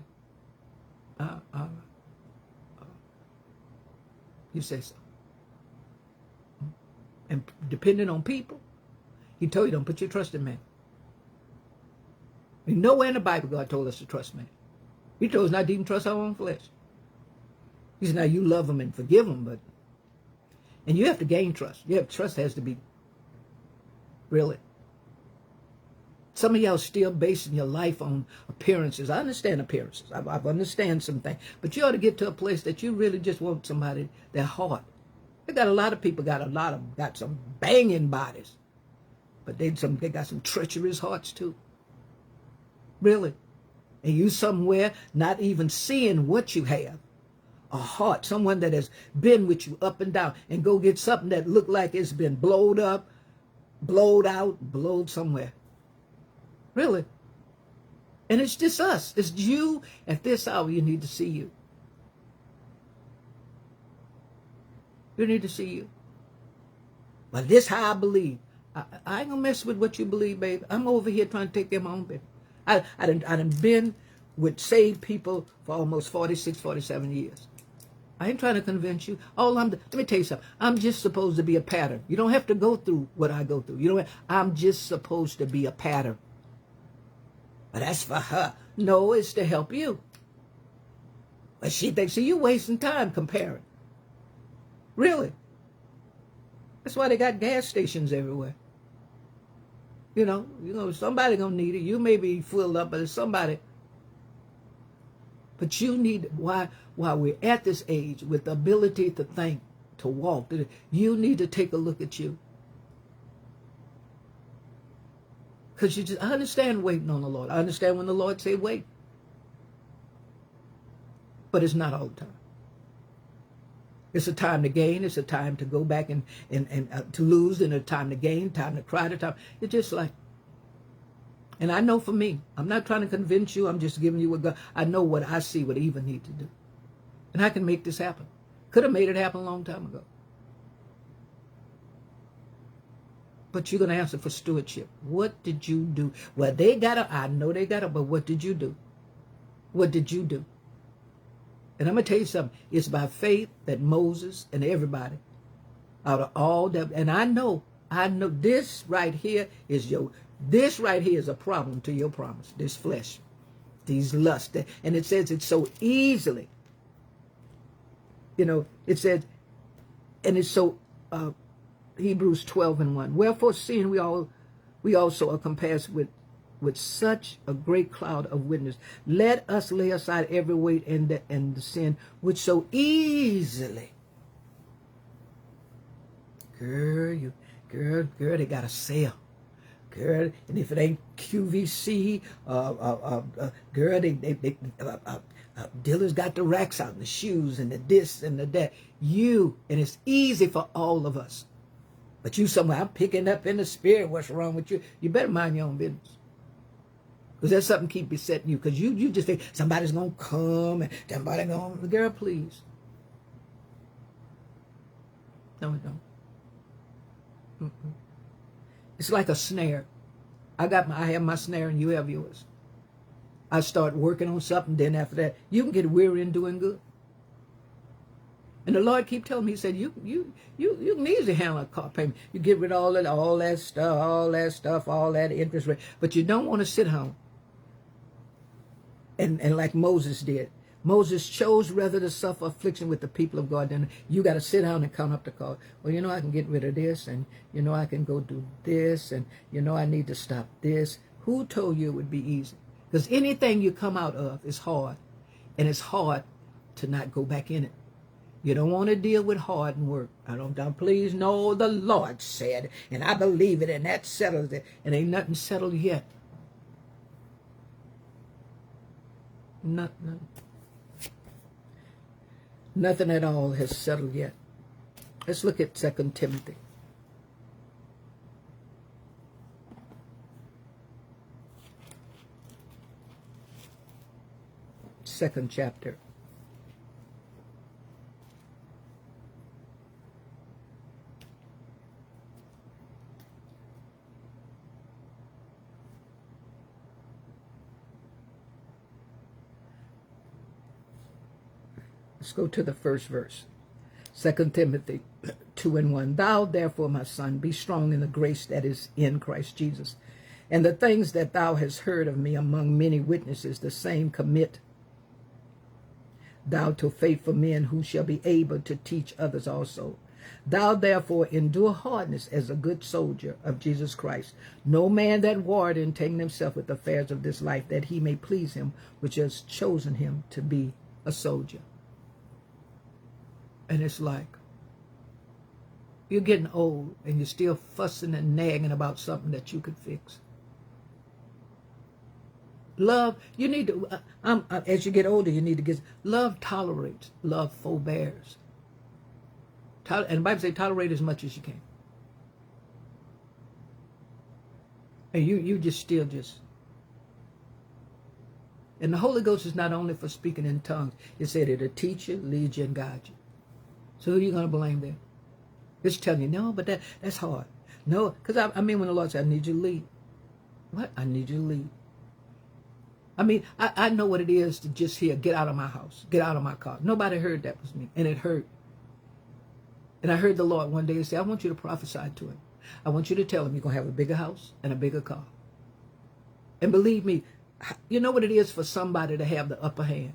You say so. And depending on people, he told you don't put your trust in man. Nowhere in the Bible God told us to trust man. He told us not to even trust our own flesh. He said, now you love them and forgive them, and you have to gain trust. Trust has to be really. Some of y'all still basing your life on appearances. I understand appearances. I understand some things. But you ought to get to a place that you really just want somebody, their heart. They got a lot of people, got some banging bodies. But they got some treacherous hearts too. Really. And you somewhere not even seeing what you have. A heart, someone that has been with you up and down, and go get something that look like it's been blowed up, blowed out, blowed somewhere. Really. And it's just us. It's you. At this hour, you need to see you. You need to see you. But this how I believe. I ain't gonna mess with what you believe, baby. I'm over here trying to take care of my own business. I done been with saved people for almost 46, 47 years. I ain't trying to convince you. Let me tell you something. I'm just supposed to be a pattern. You don't have to go through what I go through. You know what? I'm just supposed to be a pattern. But that's for her. No, it's to help you. But she thinks, see, you wasting time comparing. Really? That's why they got gas stations everywhere. You know, somebody gonna need it. You may be filled up, but it's somebody. But you need, while we're at this age with the ability to think, to walk, you need to take a look at you. Because I understand waiting on the Lord. I understand when the Lord say wait. But it's not all the time. It's a time to gain. It's a time to go back and to lose, and a time to gain, time to cry, It's just like, and I know for me, I'm not trying to convince you. I'm just giving you what God, I know what I see, what Eva needs to do. And I can make this happen. Could have made it happen a long time ago. But you're going to answer for stewardship. What did you do? Well, I know they got it, but what did you do? What did you do? And I'm going to tell you something. It's by faith that Moses and everybody, out of all that, and I know this right here is a problem to your promise. This flesh, these lusts. And it says it so easily. It says, and it's so, Hebrews 12:1. Wherefore, seeing we also are compassed with such a great cloud of witness, let us lay aside every weight and the sin which so easily. Girl, they got a sale. Girl, and if it ain't QVC, girl, dealers got the racks out, and the shoes and the this and the that. And it's easy for all of us. But you somewhere, I'm picking up in the spirit what's wrong with you. You better mind your own business. Because there's something keep besetting you. Because you just think somebody's going to come and somebody's going to, girl, please. No, it don't. It's like a snare. I have my snare and you have yours. I start working on something, then after that, you can get weary in doing good. And the Lord keep telling me, he said, you can easily handle a car payment. You get rid of all that stuff, all that interest rate. But you don't want to sit home. And like Moses did. Moses chose rather to suffer affliction with the people of God than you got to sit down and count up the cost. Well, I can get rid of this, and I can go do this, and I need to stop this. Who told you it would be easy? Because anything you come out of is hard, and it's hard to not go back in it. You don't want to deal with hard work. Please know the Lord said, and I believe it, and that settles it. And ain't nothing settled yet. Nothing at all has settled yet. Let's look at 2 Timothy. 2nd chapter. Let's go to the first verse. 2 Timothy 2:1. Thou therefore, my son, be strong in the grace that is in Christ Jesus. And the things that thou hast heard of me among many witnesses, the same commit thou to faithful men who shall be able to teach others also. Thou therefore endure hardness as a good soldier of Jesus Christ. No man that warred entangle himself with the affairs of this life, that he may please him which has chosen him to be a soldier. And it's like, you're getting old and you're still fussing and nagging about something that you could fix. Love, you need to, as you get older, you need to get, love tolerates, love forbears. And the Bible says tolerate as much as you can. And you just still just. And the Holy Ghost is not only for speaking in tongues. It said it'll teach you, lead you, and guide you. So who are you going to blame there? It's telling you, no, but that's hard. No, because I mean when the Lord said, I need you to lead. What? I need you to lead. I mean, I know what it is to just hear, get out of my house, get out of my car. Nobody heard that was me, and it hurt. And I heard the Lord one day say, I want you to prophesy to him. I want you to tell him you're going to have a bigger house and a bigger car. And believe me, you know what it is for somebody to have the upper hand.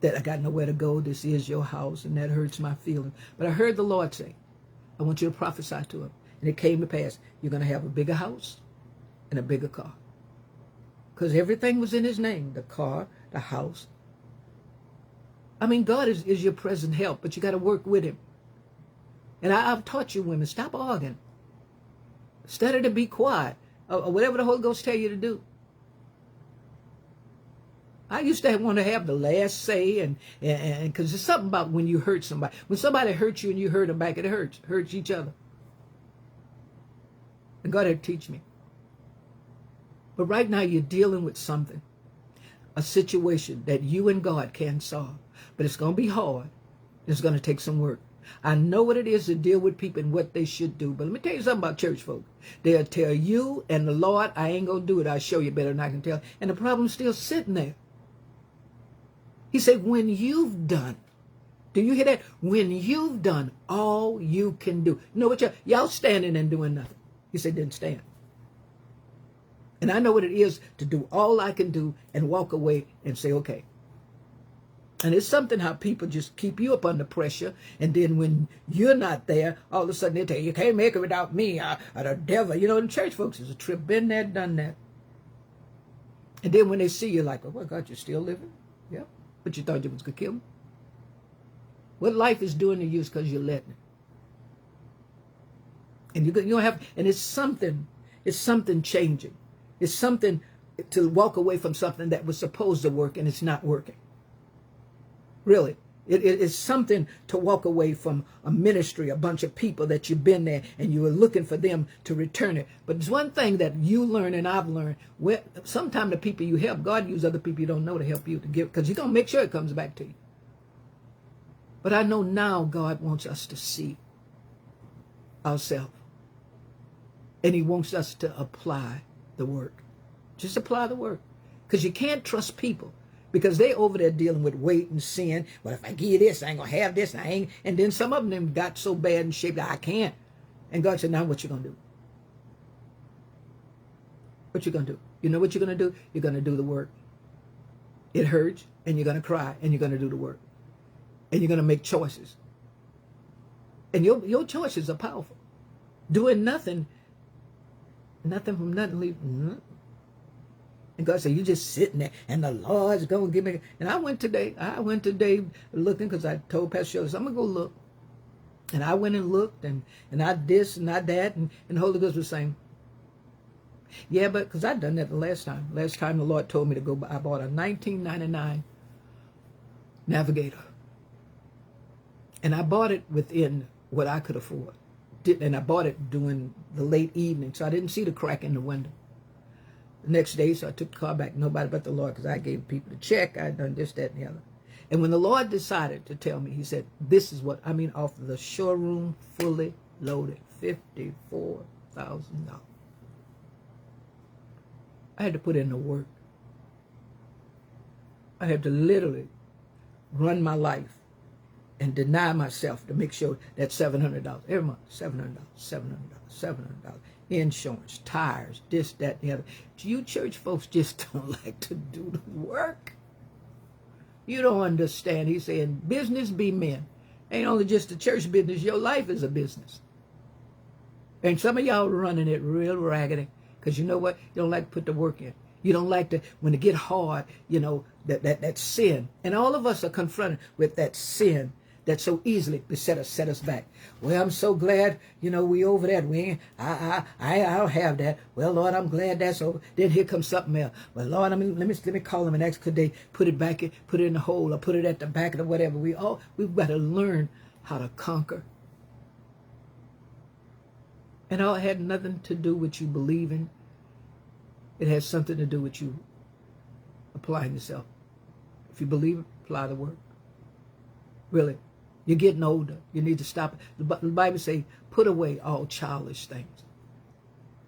That I got nowhere to go, this is your house, and that hurts my feelings. But I heard the Lord say, I want you to prophesy to him. And it came to pass, you're going to have a bigger house and a bigger car. Because everything was in his name, the car, the house. I mean, God is your present help, but you got to work with him. And I've taught you women, stop arguing. Study to be quiet, or whatever the Holy Ghost tell you to do. I used to want to have the last say, and because there's something about when you hurt somebody. When somebody hurts you and you hurt them back, it hurts each other. And God had to teach me. But right now you're dealing with something, a situation that you and God can solve. But it's going to be hard. It's going to take some work. I know what it is to deal with people and what they should do. But let me tell you something about church folk. They'll tell you and the Lord, I ain't going to do it. I'll show you better than I can tell. And the problem's still sitting there. He said, when you've done, do you hear that? When you've done all you can do. You know what, y'all standing and doing nothing. He said, then stand. And I know what it is to do all I can do and walk away and say, okay. And it's something how people just keep you up under pressure. And then when you're not there, all of a sudden they tell you, you can't make it without me, or the devil. You know, in church folks, it's a trip, been there, done that. And then when they see you like, oh my God, you're still living? Yeah. But you thought you was going to kill me? What life is doing to you is because you're letting it. And you don't have, and it's something changing. It's something to walk away from something that was supposed to work and it's not working. Really. It is something to walk away from a ministry, a bunch of people that you've been there and you were looking for them to return it. But there's one thing that you learn and I've learned. Sometimes the people you help, God uses other people you don't know to help you to give, because he's going to make sure it comes back to you. But I know now God wants us to see ourselves. And he wants us to apply the work. Just apply the work. Because you can't trust people. Because they over there dealing with weight and sin. Well, if I give you this, I ain't going to have this. And then some of them got so bad in shape that I can't. And God said, now what you going to do? What you going to do? You know what you're going to do? You're going to do the work. It hurts, and you're going to cry, and you're going to do the work. And you're going to make choices. And your choices are powerful. Doing nothing from nothing leaving. And God said, you just sitting there, and the Lord's going to give me. And I went today looking, because I told Pastor Shirley, I'm going to go look. And I went and looked, and I this and I that, and the Holy Ghost was saying, yeah, but because I'd done that the last time. Last time the Lord told me to go, I bought a 1999 Navigator. And I bought it within what I could afford. And I bought it during the late evening, so I didn't see the crack in the window. The next day, so I took the car back. Nobody but the Lord, because I gave people the check. I had done this, that, and the other. And when the Lord decided to tell me, he said, this is what, off the showroom, fully loaded, $54,000. I had to put in the work. I had to literally run my life and deny myself to make sure that $700 every month, $700, insurance, tires, this, that, and the other. You church folks just don't like to do the work. You don't understand. He's saying, business be men. Ain't only just a church business. Your life is a business. And some of y'all running it real raggedy, because you know what? You don't like to put the work in. You don't like to, when it get hard, that sin. And all of us are confronted with that sin that so easily set us back. Well, I'm so glad, we over that. I don't have that. Well, Lord, I'm glad that's over. Then here comes something else. Well, Lord, let me call them and ask, could they put it back, put it in the hole, or put it at the back of whatever. We've got to learn how to conquer. And all had nothing to do with you believing. It has something to do with you applying yourself. If you believe it, apply the work. Really. You're getting older. You need to stop. The Bible says, put away all childish things.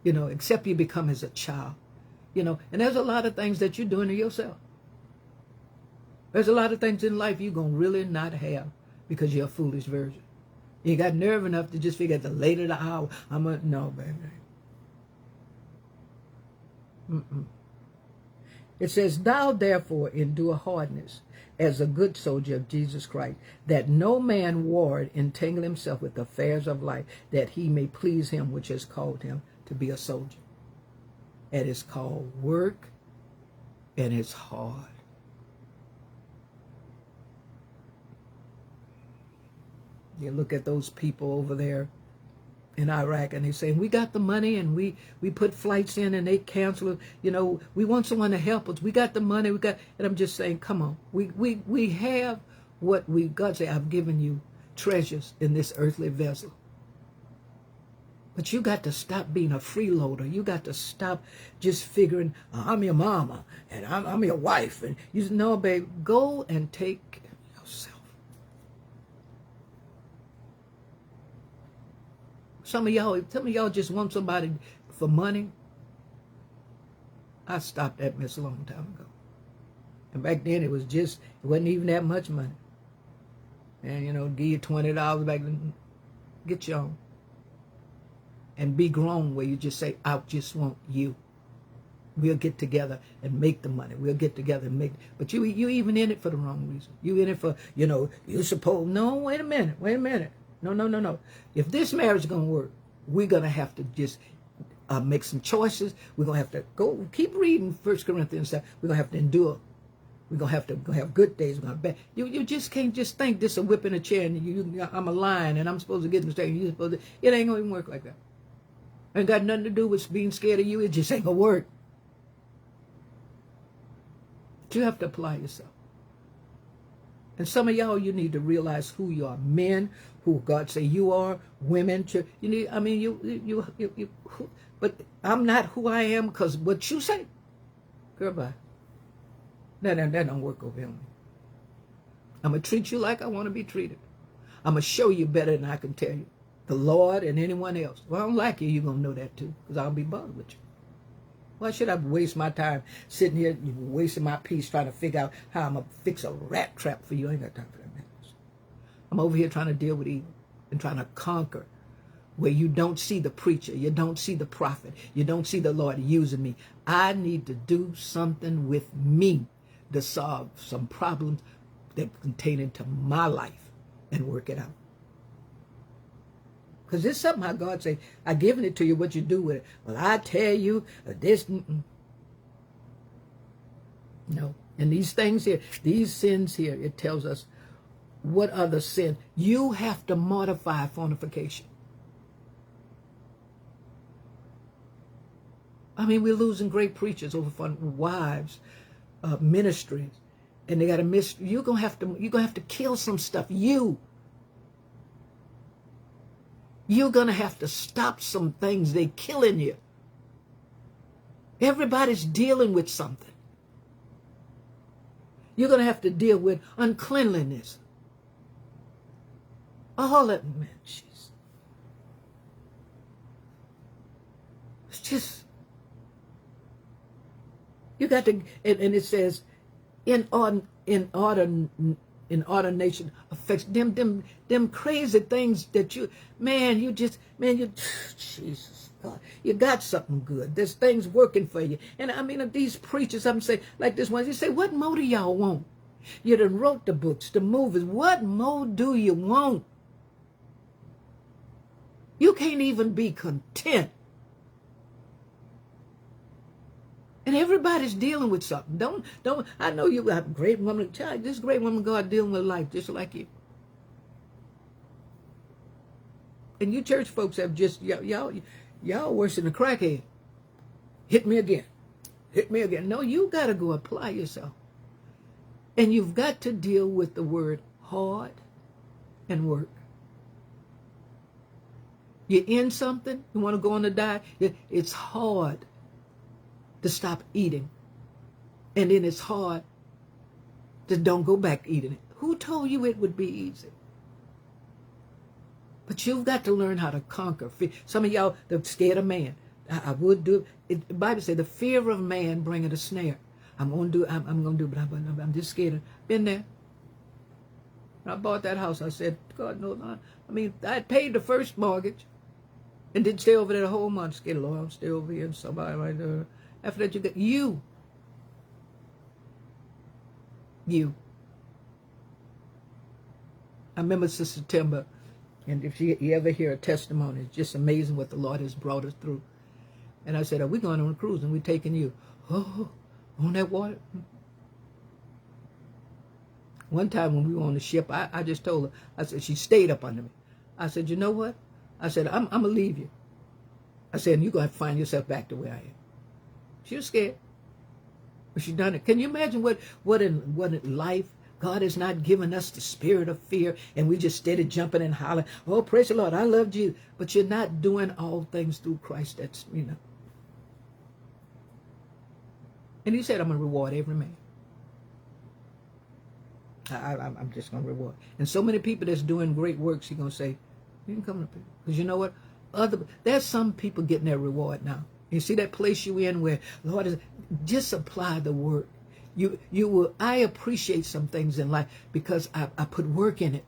Except you become as a child. And there's a lot of things that you're doing to yourself. There's a lot of things in life you're going to really not have because you're a foolish virgin. You got nerve enough to just figure at the later the hour, no, baby. It says, thou therefore endure hardness as a good soldier of Jesus Christ, that no man ward entangle himself with the affairs of life, that he may please him which has called him to be a soldier. It is called work, and it's hard. You look at those people over there in Iraq, and they say, we got the money, and we put flights in, and they cancel it. We want someone to help us. We got the money. And I'm just saying, come on. We have what God say, I've given you treasures in this earthly vessel. But you got to stop being a freeloader. You got to stop just figuring, I'm your mama, and I'm your wife. And no, babe, go and take care of yourself. Some of y'all just want somebody for money. I stopped that mess a long time ago. And back then it wasn't even that much money. And give you $20 back then, get your own. And be grown where you just say, I just want you. We'll get together and make the money. We'll get together and make it. But you even in it for the wrong reason. You in it for, you suppose, no, wait a minute. No. If this marriage is going to work, we're going to have to just make some choices. We're going to have to go, keep reading 1 Corinthians 7. We're going to have to endure. We're going to have good days. We're going to have bad. You just can't just think this is a whip in a chair and I'm a lion and I'm supposed to get in the state and you're supposed to. It ain't going to even work like that. Ain't got nothing to do with being scared of you. It just ain't going to work. But you have to apply yourself. And some of y'all, you need to realize who you are. Men, who God say you are. Women, you need. But I'm not who I am because what you say. Girl, bye. That don't work over here. I'm gonna treat you like I want to be treated. I'm gonna show you better than I can tell you. The Lord and anyone else. Well, I don't like you. You're gonna know that too, because I'll be bothered with you. Why should I waste my time sitting here wasting my peace trying to figure out how I'm going to fix a rat trap for you? I ain't got time for that madness. I'm over here trying to deal with evil and trying to conquer where you don't see the preacher, you don't see the prophet, you don't see the Lord using me. I need to do something with me to solve some problems that pertain into my life and work it out. Because it's something how God say, I've given it to you, what you do with it. Well, I tell you, this, No. And these things here, these sins here, it tells us what other sin. You have to mortify fornication. I mean, we're losing great preachers over wives, ministries, and they got to miss. You're gonna have to kill some stuff. You're going to have to stop some things. They're killing you. Everybody's dealing with something. You're going to have to deal with uncleanliness. All that, man, jeez. It's just, you got to, and it says, in ordination affects them crazy things that you Jesus God, you got something good. There's things working for you. And I mean, these preachers, I'm saying, like this one, you say, what more do y'all want? You done wrote the books, the movies. What more do you want? You can't even be content. And everybody's dealing with something. Don't. I know you got a great woman. This great woman God dealing with life just like you. And you church folks have just y'all worse than a crackhead. Hit me again. Hit me again. No, you got to go apply yourself. And you've got to deal with the word hard and work. You're in something, you want to go on a diet, it's hard to stop eating. And then it's hard to don't go back eating it. Who told you it would be easy? But you've got to learn how to conquer fear. Some of y'all, they're scared of man. I would do it. The Bible says the fear of man bringeth a snare. I'm going to do, I'm going to do, but I'm just scared. Been there. When I bought that house, I said, God knows, I mean, I had paid the first mortgage and didn't stay over there the whole month. Scared, Lord, I'm stay over here and somebody right there. After that, you get you. I remember Sister Timber, and if you ever hear a testimony, it's just amazing what the Lord has brought us through. And I said, are we going on a cruise and we're taking you? Oh, on that water? One time when we were on the ship, I just told her, I said, she stayed up under me. I said, you know what? I said, I'm going to leave you. I said, and you're going to have to find yourself back to where I am. She was scared, but she done it. Can you imagine what in life, God has not given us the spirit of fear, and we just steady jumping and hollering, oh, praise the Lord, I loved you. But you're not doing all things through Christ. That's, you know. And he said, I'm going to reward every man. I'm just going to reward. And so many people that's doing great works, he's going to say, you can come up here. Because you know what? There's some people getting their reward now. You see that place you in where, Lord, is just apply the word. You will. I appreciate some things in life because I put work in it.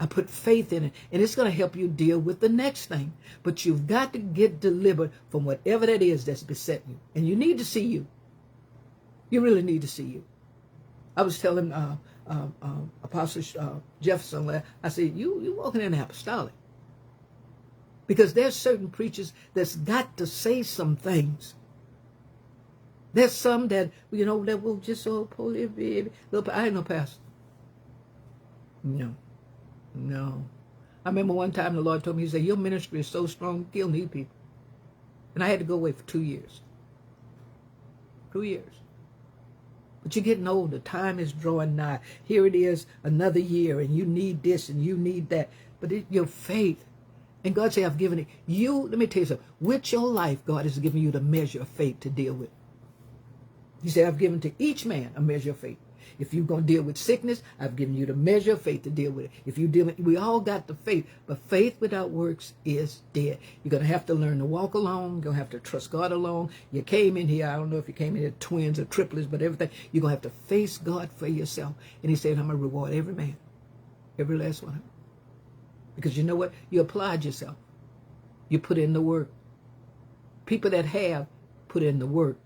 I put faith in it. And it's going to help you deal with the next thing. But you've got to get delivered from whatever that is that's besetting you. And you need to see you. You really need to see you. I was telling Apostle Jefferson, I said, you walking in the apostolic. Because there's certain preachers that's got to say some things. There's some that, you know, that will just, oh, holy baby. I ain't no pastor. No. I remember one time the Lord told me, he said, your ministry is so strong, you'll need people. And I had to go away for 2 years. 2 years. But you're getting older. Time is drawing nigh. Here it is, another year, and you need this and you need that. But your faith. And God said, I've given it. You, let me tell you something. With your life, God has given you the measure of faith to deal with. He said, I've given to each man a measure of faith. If you're going to deal with sickness, I've given you the measure of faith to deal with it. If you deal with, we all got the faith, but faith without works is dead. You're going to have to learn to walk alone. You're going to have to trust God alone. You came in here, I don't know if you came in here twins or triplets, but everything. You're going to have to face God for yourself. And he said, I'm going to reward every man, every last one of them. Because you know what? You applied yourself. You put in the work. People that have put in the work.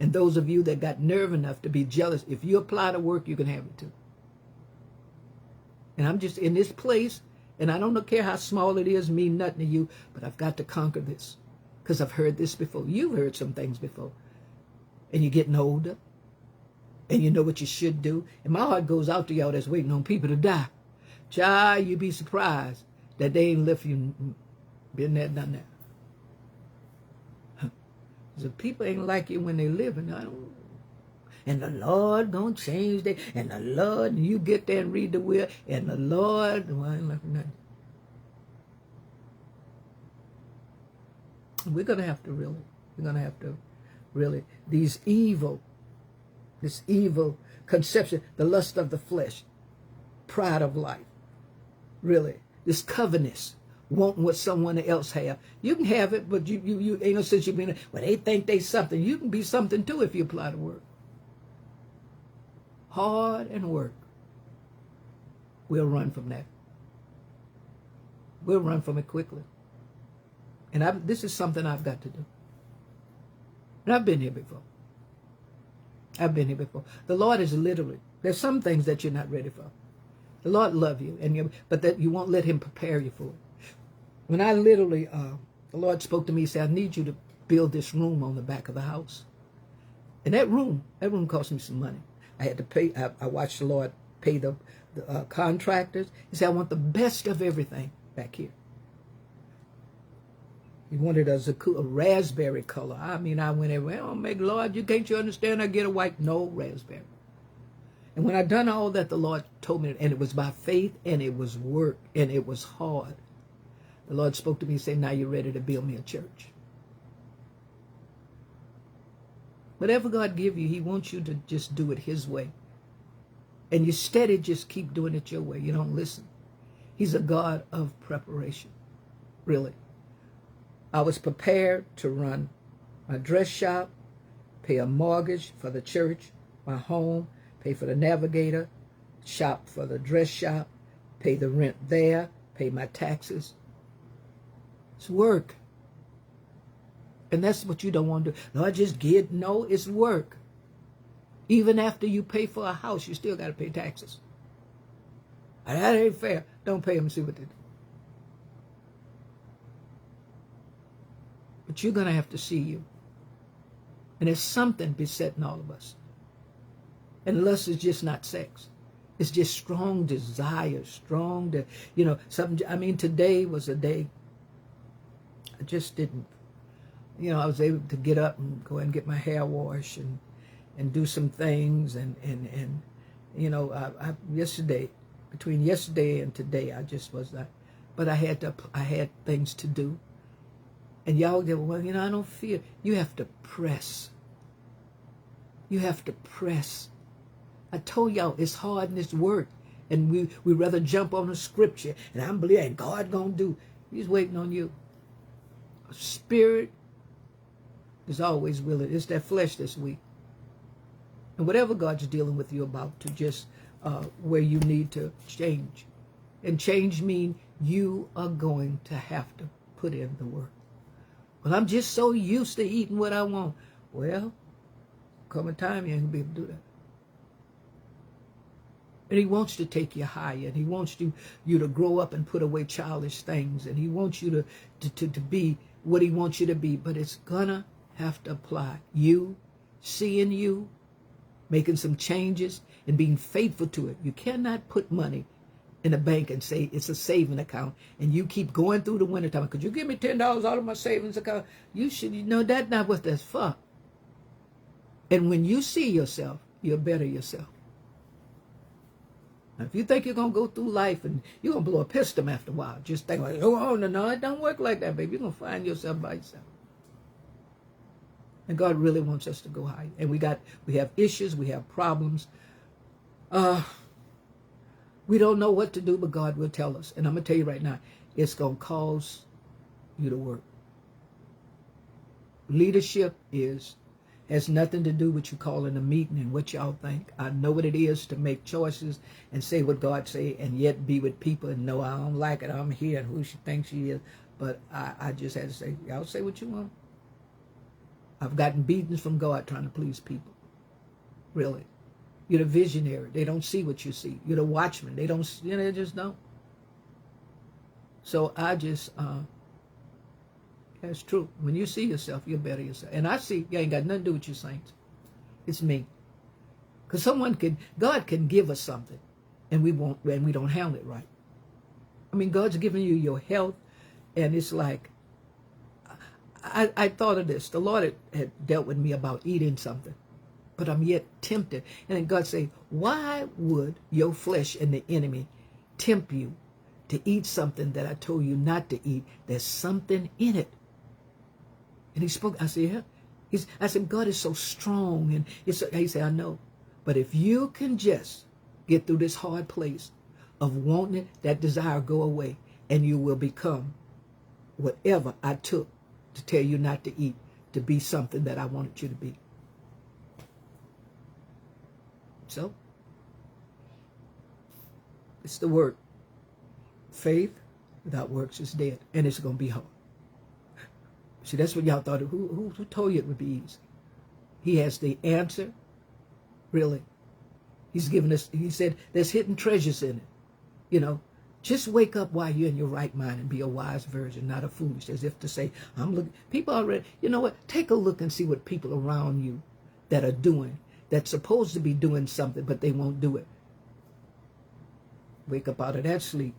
And those of you that got nerve enough to be jealous, if you apply the work, you can have it too. And I'm just in this place, and I don't care how small it is, mean nothing to you, but I've got to conquer this. Because I've heard this before. You've heard some things before. And you're getting older. And you know what you should do. And my heart goes out to y'all that's waiting on people to die. Child, you be surprised that they ain't left you been there, done that. So people ain't like you when they living. And the Lord gonna change that. And the Lord, and you get there and read the will. And the Lord, well, I ain't left nothing. We're gonna have to really, this evil conception, the lust of the flesh, pride of life, really, this covetousness. Wanting what someone else have. You can have it, but you ain't no sense you being, well, they think they something. You can be something too if you apply the work. Hard and work. We'll run from that. We'll run from it quickly. And this is something I've got to do. And I've been here before. The Lord is literally, there's some things that you're not ready for. The Lord love you, but that you won't let him prepare you for it. When I literally, the Lord spoke to me, he said, I need you to build this room on the back of the house. And that room cost me some money. I had to pay, I watched the Lord pay the contractors. He said, I want the best of everything back here. He wanted a raspberry color. I mean, I went everywhere. Oh, make Lord, can't you understand? I get a white, no raspberry. And when I done all that, the Lord told me, and it was by faith, and it was work, and it was hard. The Lord spoke to me and said, now you're ready to build me a church. Whatever God give you, he wants you to just do it his way. And you steady, just keep doing it your way. You don't listen. He's a God of preparation, really. I was prepared to run my dress shop, pay a mortgage for the church, my home, pay for the navigator, shop for the dress shop, pay the rent there, pay my taxes. It's work. And that's what you don't want to do. No, I just get, no, it's work. Even after you pay for a house, you still got to pay taxes. And that ain't fair. Don't pay them and see what they do. But you're going to have to see you. And there's something besetting all of us. And lust is just not sex. It's just strong desire, something. I mean, today was a day I just didn't, I was able to get up and go and get my hair washed and do some things. And I yesterday, between yesterday and today, I just was like, but I had things to do. And y'all get, well, I don't feel. You have to press. You have to press. I told y'all it's hard and it's work. And we rather jump on the scripture. And I'm believing God gonna do. He's waiting on you. Spirit is always willing. It's that flesh that's weak. And whatever God's dealing with you about, to just where you need to change. And change means you are going to have to put in the work. Well, I'm just so used to eating what I want. Well, come a time you ain't gonna be able to do that. And he wants to take you higher, and he wants you to grow up and put away childish things, and he wants you to be what he wants you to be, but it's gonna have to apply. You, seeing you, making some changes, and being faithful to it. You cannot put money in a bank and say it's a saving account, and you keep going through the wintertime. Could you give me $10 out of my savings account? You should know that's not what that's for. And when you see yourself, you'll better yourself. Now, if you think you're going to go through life and you're going to blow a piston after a while, just think, like, oh, no, it don't work like that, baby. You're going to find yourself by yourself. And God really wants us to go high. And we have issues, we have problems. We don't know what to do, but God will tell us. And I'm going to tell you right now, it's going to cause you to work. Leadership has nothing to do with you calling a meeting and what y'all think. I know what it is to make choices and say what God say, and yet be with people and know I don't like it. I'm here and who she thinks she is. But I just had to say, y'all say what you want. I've gotten beatings from God trying to please people. Really. You're the visionary. They don't see what you see. You're the watchman. They don't, they just don't. So I just, that's true. When you see yourself, you're better yourself. And I see, you ain't got nothing to do with you saints. It's me. Because God can give us something, and we don't handle it right. I mean, God's giving you your health, and it's like, I thought of this. The Lord had dealt with me about eating something, but I'm yet tempted. And then God said, why would your flesh and the enemy tempt you to eat something that I told you not to eat? There's something in it. And he spoke. I said, yeah. I said, God is so strong. And he said, I know. But if you can just get through this hard place of wanting it, that desire go away, and you will become whatever I took to tell you not to eat, to be something that I wanted you to be. So, it's the work. Faith without works is dead, and it's going to be hard. See, that's what y'all thought. Who told you it would be easy? He has the answer, really. He's given us, he said, there's hidden treasures in it. Just wake up while you're in your right mind and be a wise virgin, not a foolish, as if to say, I'm looking. People already, you know what? Take a look and see what people around you that are doing, that's supposed to be doing something, but they won't do it. Wake up out of that sleep.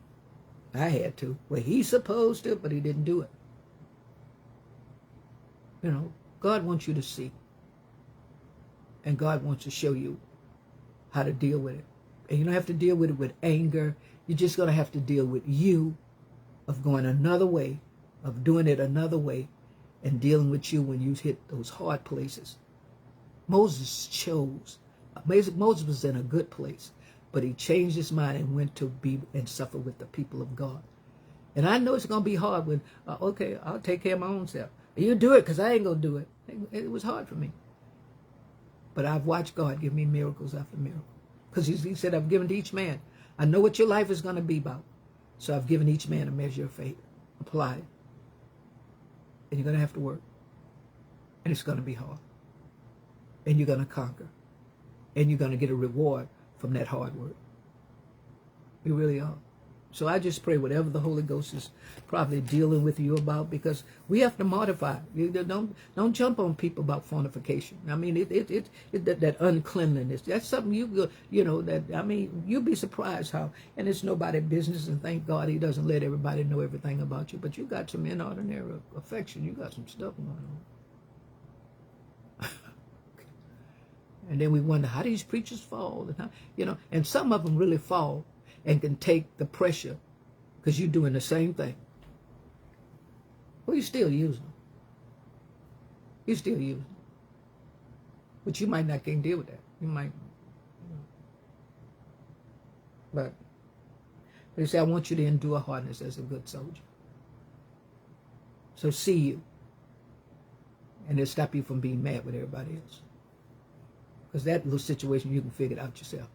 I had to. Well, he's supposed to, but he didn't do it. God wants you to see. And God wants to show you how to deal with it. And you don't have to deal with it with anger. You're just going to have to deal with you, of going another way, of doing it another way, and dealing with you when you hit those hard places. Moses chose. Moses was in a good place, but he changed his mind and went to be and suffer with the people of God. And I know it's going to be hard when, okay, I'll take care of my own self. You do it because I ain't going to do it. It was hard for me. But I've watched God give me miracles after miracles. Because he said, I've given to each man. I know what your life is going to be about. So I've given each man a measure of faith. Apply it. And you're going to have to work. And it's going to be hard. And you're going to conquer. And you're going to get a reward from that hard work. You really are. So I just pray whatever the Holy Ghost is probably dealing with you about, because we have to modify. You don't jump on people about fornication. I mean, that uncleanliness. That's something you'd be surprised how, and it's nobody's business, and thank God he doesn't let everybody know everything about you. But you got some inordinary affection. You got some stuff going on. And then we wonder how these preachers fall, and some of them really fall and can take the pressure because you're doing the same thing. Well, you're still using them. You're still using them. But you might not can't deal with that. You might. But they say, I want you to endure hardness as a good soldier. So see you. And it'll stop you from being mad with everybody else. Because that little situation, you can figure it out yourself.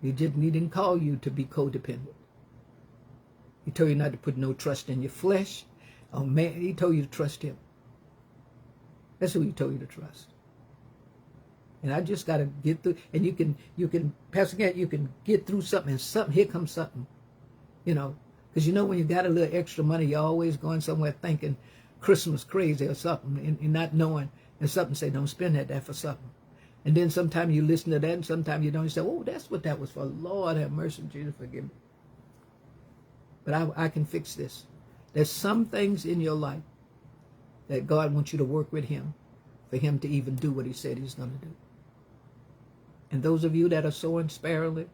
He didn't call you to be codependent. He told you not to put no trust in your flesh. Oh man, he told you to trust him. That's who he told you to trust. And I just got to get through. And you can, Pastor Gat, you can get through something, and here comes something. Because when you got a little extra money, you're always going somewhere thinking Christmas crazy or something, and not knowing, and something say, don't spend that for something. And then sometimes you listen to that, and sometimes you don't. You say, oh, that's what that was for. Lord have mercy, Jesus, forgive me. But I can fix this. There's some things in your life that God wants you to work with him for him to even do what he said he's going to do. And those of you that are sowing sparingly,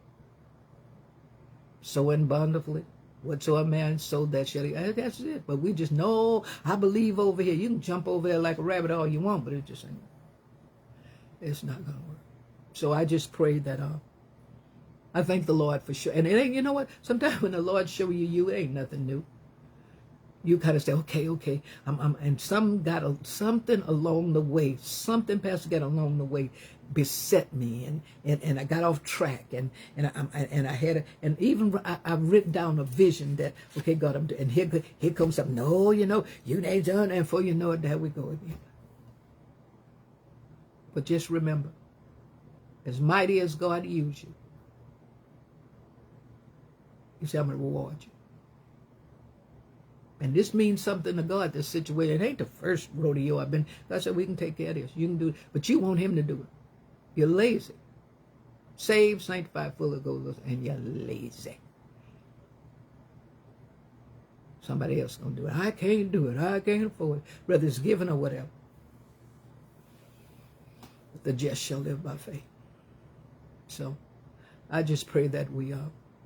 sowing bountifully, whatsoever man sowed that shall he. That's it. But we just know, I believe over here. You can jump over there like a rabbit all you want, but it just ain't. It's not going to work. So I just pray that I thank the Lord for sure. And it ain't, you know what? Sometimes when the Lord show you, it ain't nothing new. You kind of say, okay. And something along the way, something Pastor got along the way beset me, and I got off track, and I had I've written down a vision that, okay, God, and here comes something. No, you ain't done, and before you know it, there we go again. But just remember, as mighty as God used you, he said, I'm going to reward you. And this means something to God, this situation. It ain't the first rodeo I've been. God said, we can take care of this. You can do it. But you want him to do it. You're lazy. Saved, sanctified, full of Ghost, and you're lazy. Somebody else going to do it. I can't do it. I can't afford it. Whether it's given or whatever. The just shall live by faith. So I just pray that we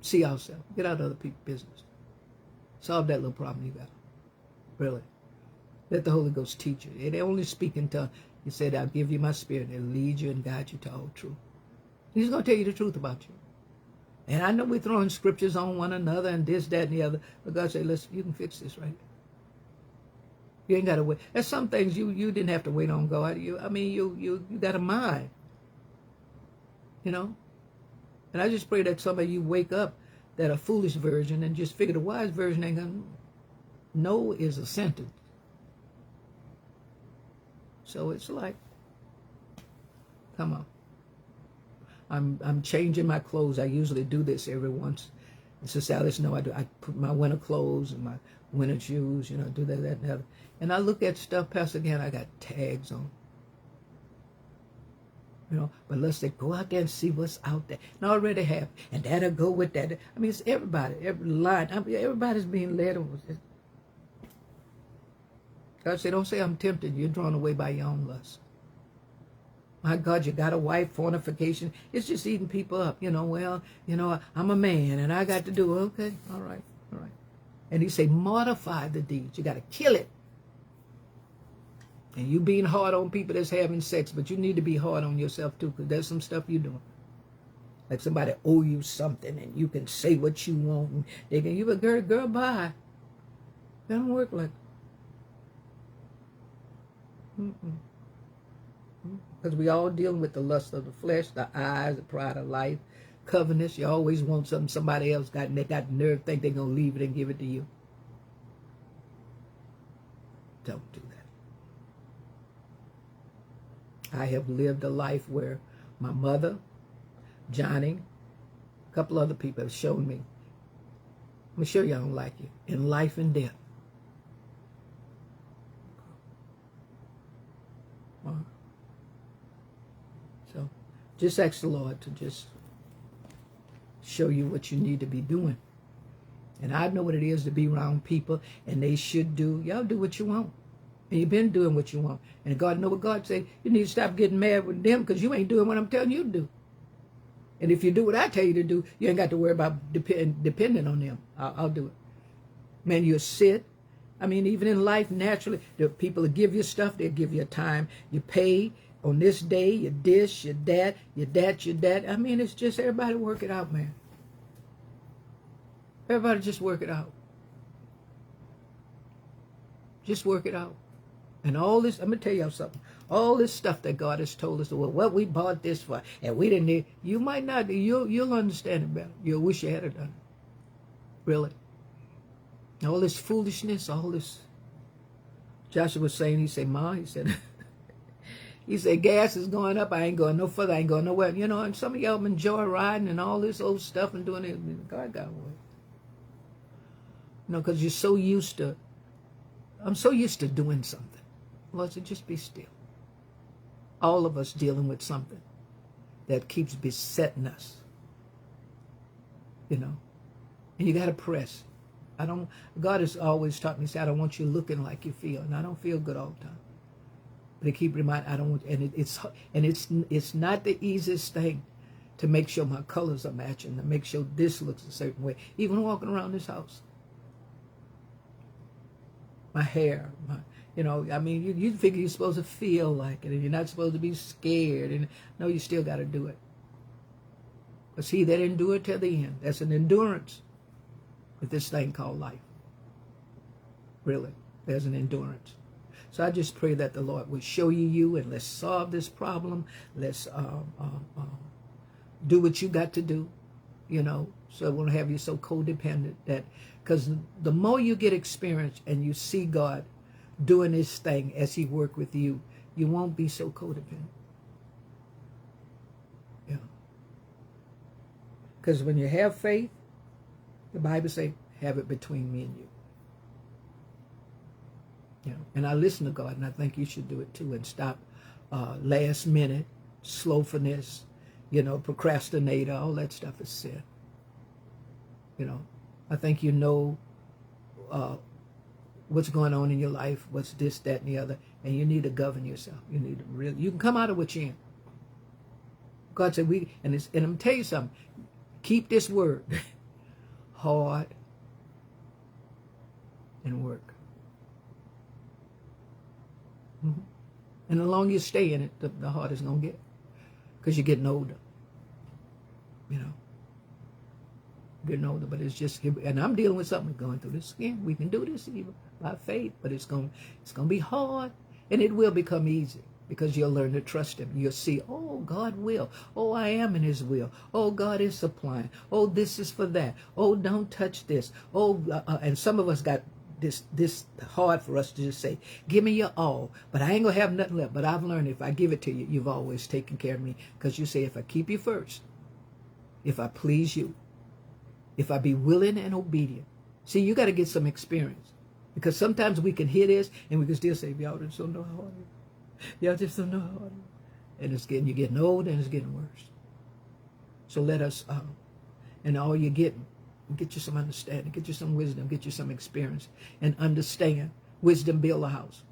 see ourselves. Get out of other people's business. Solve that little problem you got. Really. Let the Holy Ghost teach you. They only speak in tongues. He said, I'll give you my spirit. It'll lead you and guide you to all truth. He's going to tell you the truth about you. And I know we're throwing scriptures on one another and this, that, and the other. But God said, listen, you can fix this right. You ain't got to wait. There's some things you didn't have to wait on God. You got a mind. And I just pray that some of you wake up that a foolish version and just figure the wise version ain't going to. No is a sentence. So it's like, come on. I'm changing my clothes. I usually do this every once. And Sister Alice, I put my winter clothes and my winter shoes, do that, and the other. And I look at stuff, Pastor, again, I got tags on. But let's say, go out there and see what's out there. And I already have. And that'll go with that. I mean, it's everybody, every line. Everybody's being led. God said, don't say I'm tempted. You're drawn away by your own lust. My God, you got a wife, fornication. It's just eating people up. I'm a man and I got to do it. Okay, all right. And he said, mortify the deeds. You got to kill it. And you being hard on people that's having sex, but you need to be hard on yourself too, because there's some stuff you're doing. Like somebody owe you something and you can say what you want. And they can, you a girl, bye. That don't work like because we all dealing with the lust of the flesh, the eyes, the pride of life, covenants. You always want something somebody else got, and they got the nerve to think they're going to leave it and give it to you. Don't do that. I have lived a life where my mother, Johnny, a couple other people have shown me, I'm going to show you I don't like you, in life and death. So just ask the Lord to just show you what you need to be doing. And I know what it is to be around people, and they should do, y'all do what you want. And you've been doing what you want. And God know what God say, you need to stop getting mad with them because you ain't doing what I'm telling you to do. And if you do what I tell you to do, you ain't got to worry about depending on them. I'll do it. Man, you'll sit. I mean, even in life, naturally, the people will give you stuff. They'll give you a time. You pay on this day, your this, your that, your that, your that. I mean, it's just everybody work it out, man. Everybody just work it out. Just work it out. And all this, I'm going to tell y'all something. All this stuff that God has told us, well, what we bought this for, and we didn't need, you might not, you'll understand it better. You'll wish you had it done. Really. All this foolishness, all this. Joshua was saying, he said, Ma, he said, gas is going up. I ain't going no further. I ain't going nowhere. You know, and some of y'all enjoy riding and all this old stuff and doing it. God got away. You know, because you're so used to, I'm so used to doing something. Lord said, just be still. All of us dealing with something that keeps besetting us. You know, and you got to press. God has always taught me, say, I don't want you looking like you feel. And I don't feel good all the time. But they keep reminding, I don't want, and it's not the easiest thing to make sure my colors are matching, to make sure this looks a certain way. Even walking around this house. My hair, you know, I mean, you figure you're supposed to feel like it, and you're not supposed to be scared. And no, you still got to do it. Because he that endured till the end, that's an endurance with this thing called life. Really, there's an endurance. So I just pray that the Lord will show you, and let's solve this problem. Let's do what you got to do, you know, so it won't have you so codependent that, because the more you get experience and you see God doing his thing as he worked with you, you won't be so codependent. Yeah. Because when you have faith, the Bible says, have it between me and you. Yeah. And I listen to God, and I think you should do it too, and stop last minute, slothfulness, you know, procrastinator, all that stuff is sin. You know, I think you know what's going on in your life, what's this, that, and the other, and you need to govern yourself. You need to really, you can come out of what you're in. God said, and I'm going to tell you something, keep this word, hard and work. Mm-hmm. And the longer you stay in it, the harder it's going to get, because you're getting older, you know. Getting older, but it's just, and I'm dealing with something, going through this again. We can do this even by faith, but it's going to be hard, and it will become easy because you'll learn to trust him. You'll see, oh, God will. Oh, I am in his will. Oh, God is supplying. Oh, this is for that. Oh, don't touch this. Oh, and some of us got this hard for us to just say, give me your all, but I ain't going to have nothing left. But I've learned if I give it to you, you've always taken care of me, because you say, if I keep you first, if I please you, if I be willing and obedient. See, you got to get some experience. Because sometimes we can hear this and we can still say, y'all just don't know how hard it is. Y'all just don't know how hard it is. And you're getting old and it's getting worse. So let us, and all you're getting, get you some understanding, get you some wisdom, get you some experience, and understand. Wisdom build a house.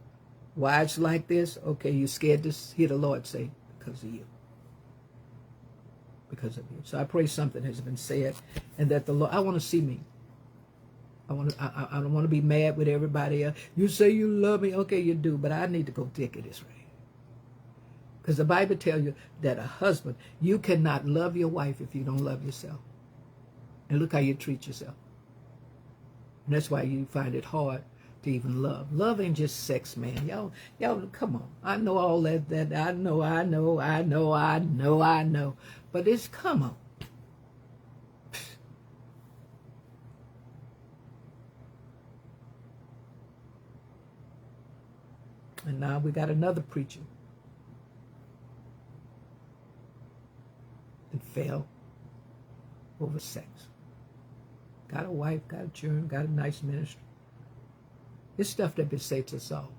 Why it's like this? Okay, you're scared to hear the Lord say, because of you. Because of you. So I pray something has been said, and that the Lord, I want to see me. I don't want to be mad with everybody else. You say you love me, okay, you do, but I need to go take it this way. Because the Bible tells you that a husband, you cannot love your wife if you don't love yourself. And look how you treat yourself. And that's why you find it hard to even love. Love ain't just sex, man. Y'all, come on. I know all that I know. But it's, come on. And now we got another preacher that fell over sex. Got a wife, got a children, got a nice ministry. This stuff that besets us all.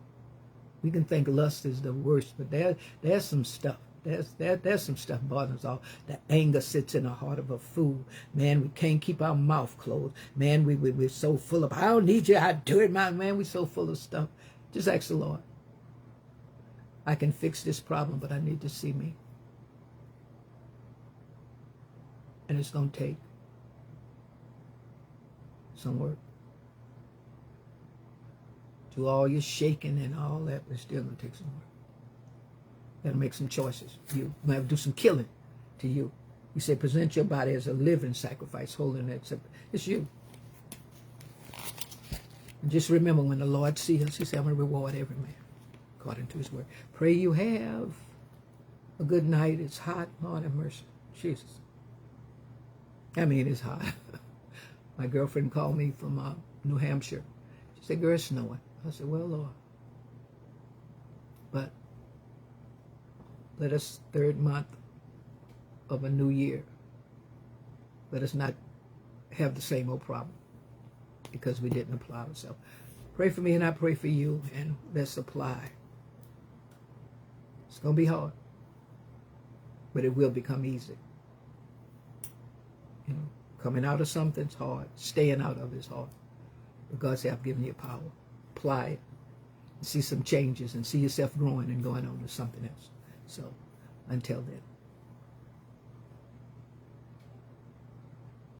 We can think lust is the worst, but there's some stuff. There's some stuff bothering us all. The anger sits in the heart of a fool. Man, we can't keep our mouth closed. Man, we're so full of, I don't need you, I do it, man. We're so full of stuff. Just ask the Lord. I can fix this problem, but I need to see me. And it's going to take some work. Do all your shaking and all that, but it's still going to take some work. You got to make some choices. You might have to do some killing to you. You say, present your body as a living sacrifice, holy and acceptable. It's you. And just remember, when the Lord sees us, he said, I'm going to reward every man according to his word. Pray you have a good night. It's hot. Lord have mercy. Jesus. I mean, it's hot. My girlfriend called me from New Hampshire. She said, girl, it's snowing. I said, well, Lord. But let us, third month of a new year, let us not have the same old problem because we didn't apply ourselves. Pray for me and I pray for you, and let's apply. It's going to be hard, but it will become easy. You know, coming out of something's hard. Staying out of it is hard. But God said, I've given you power. Apply it. And see some changes and see yourself growing and going on to something else. So until then.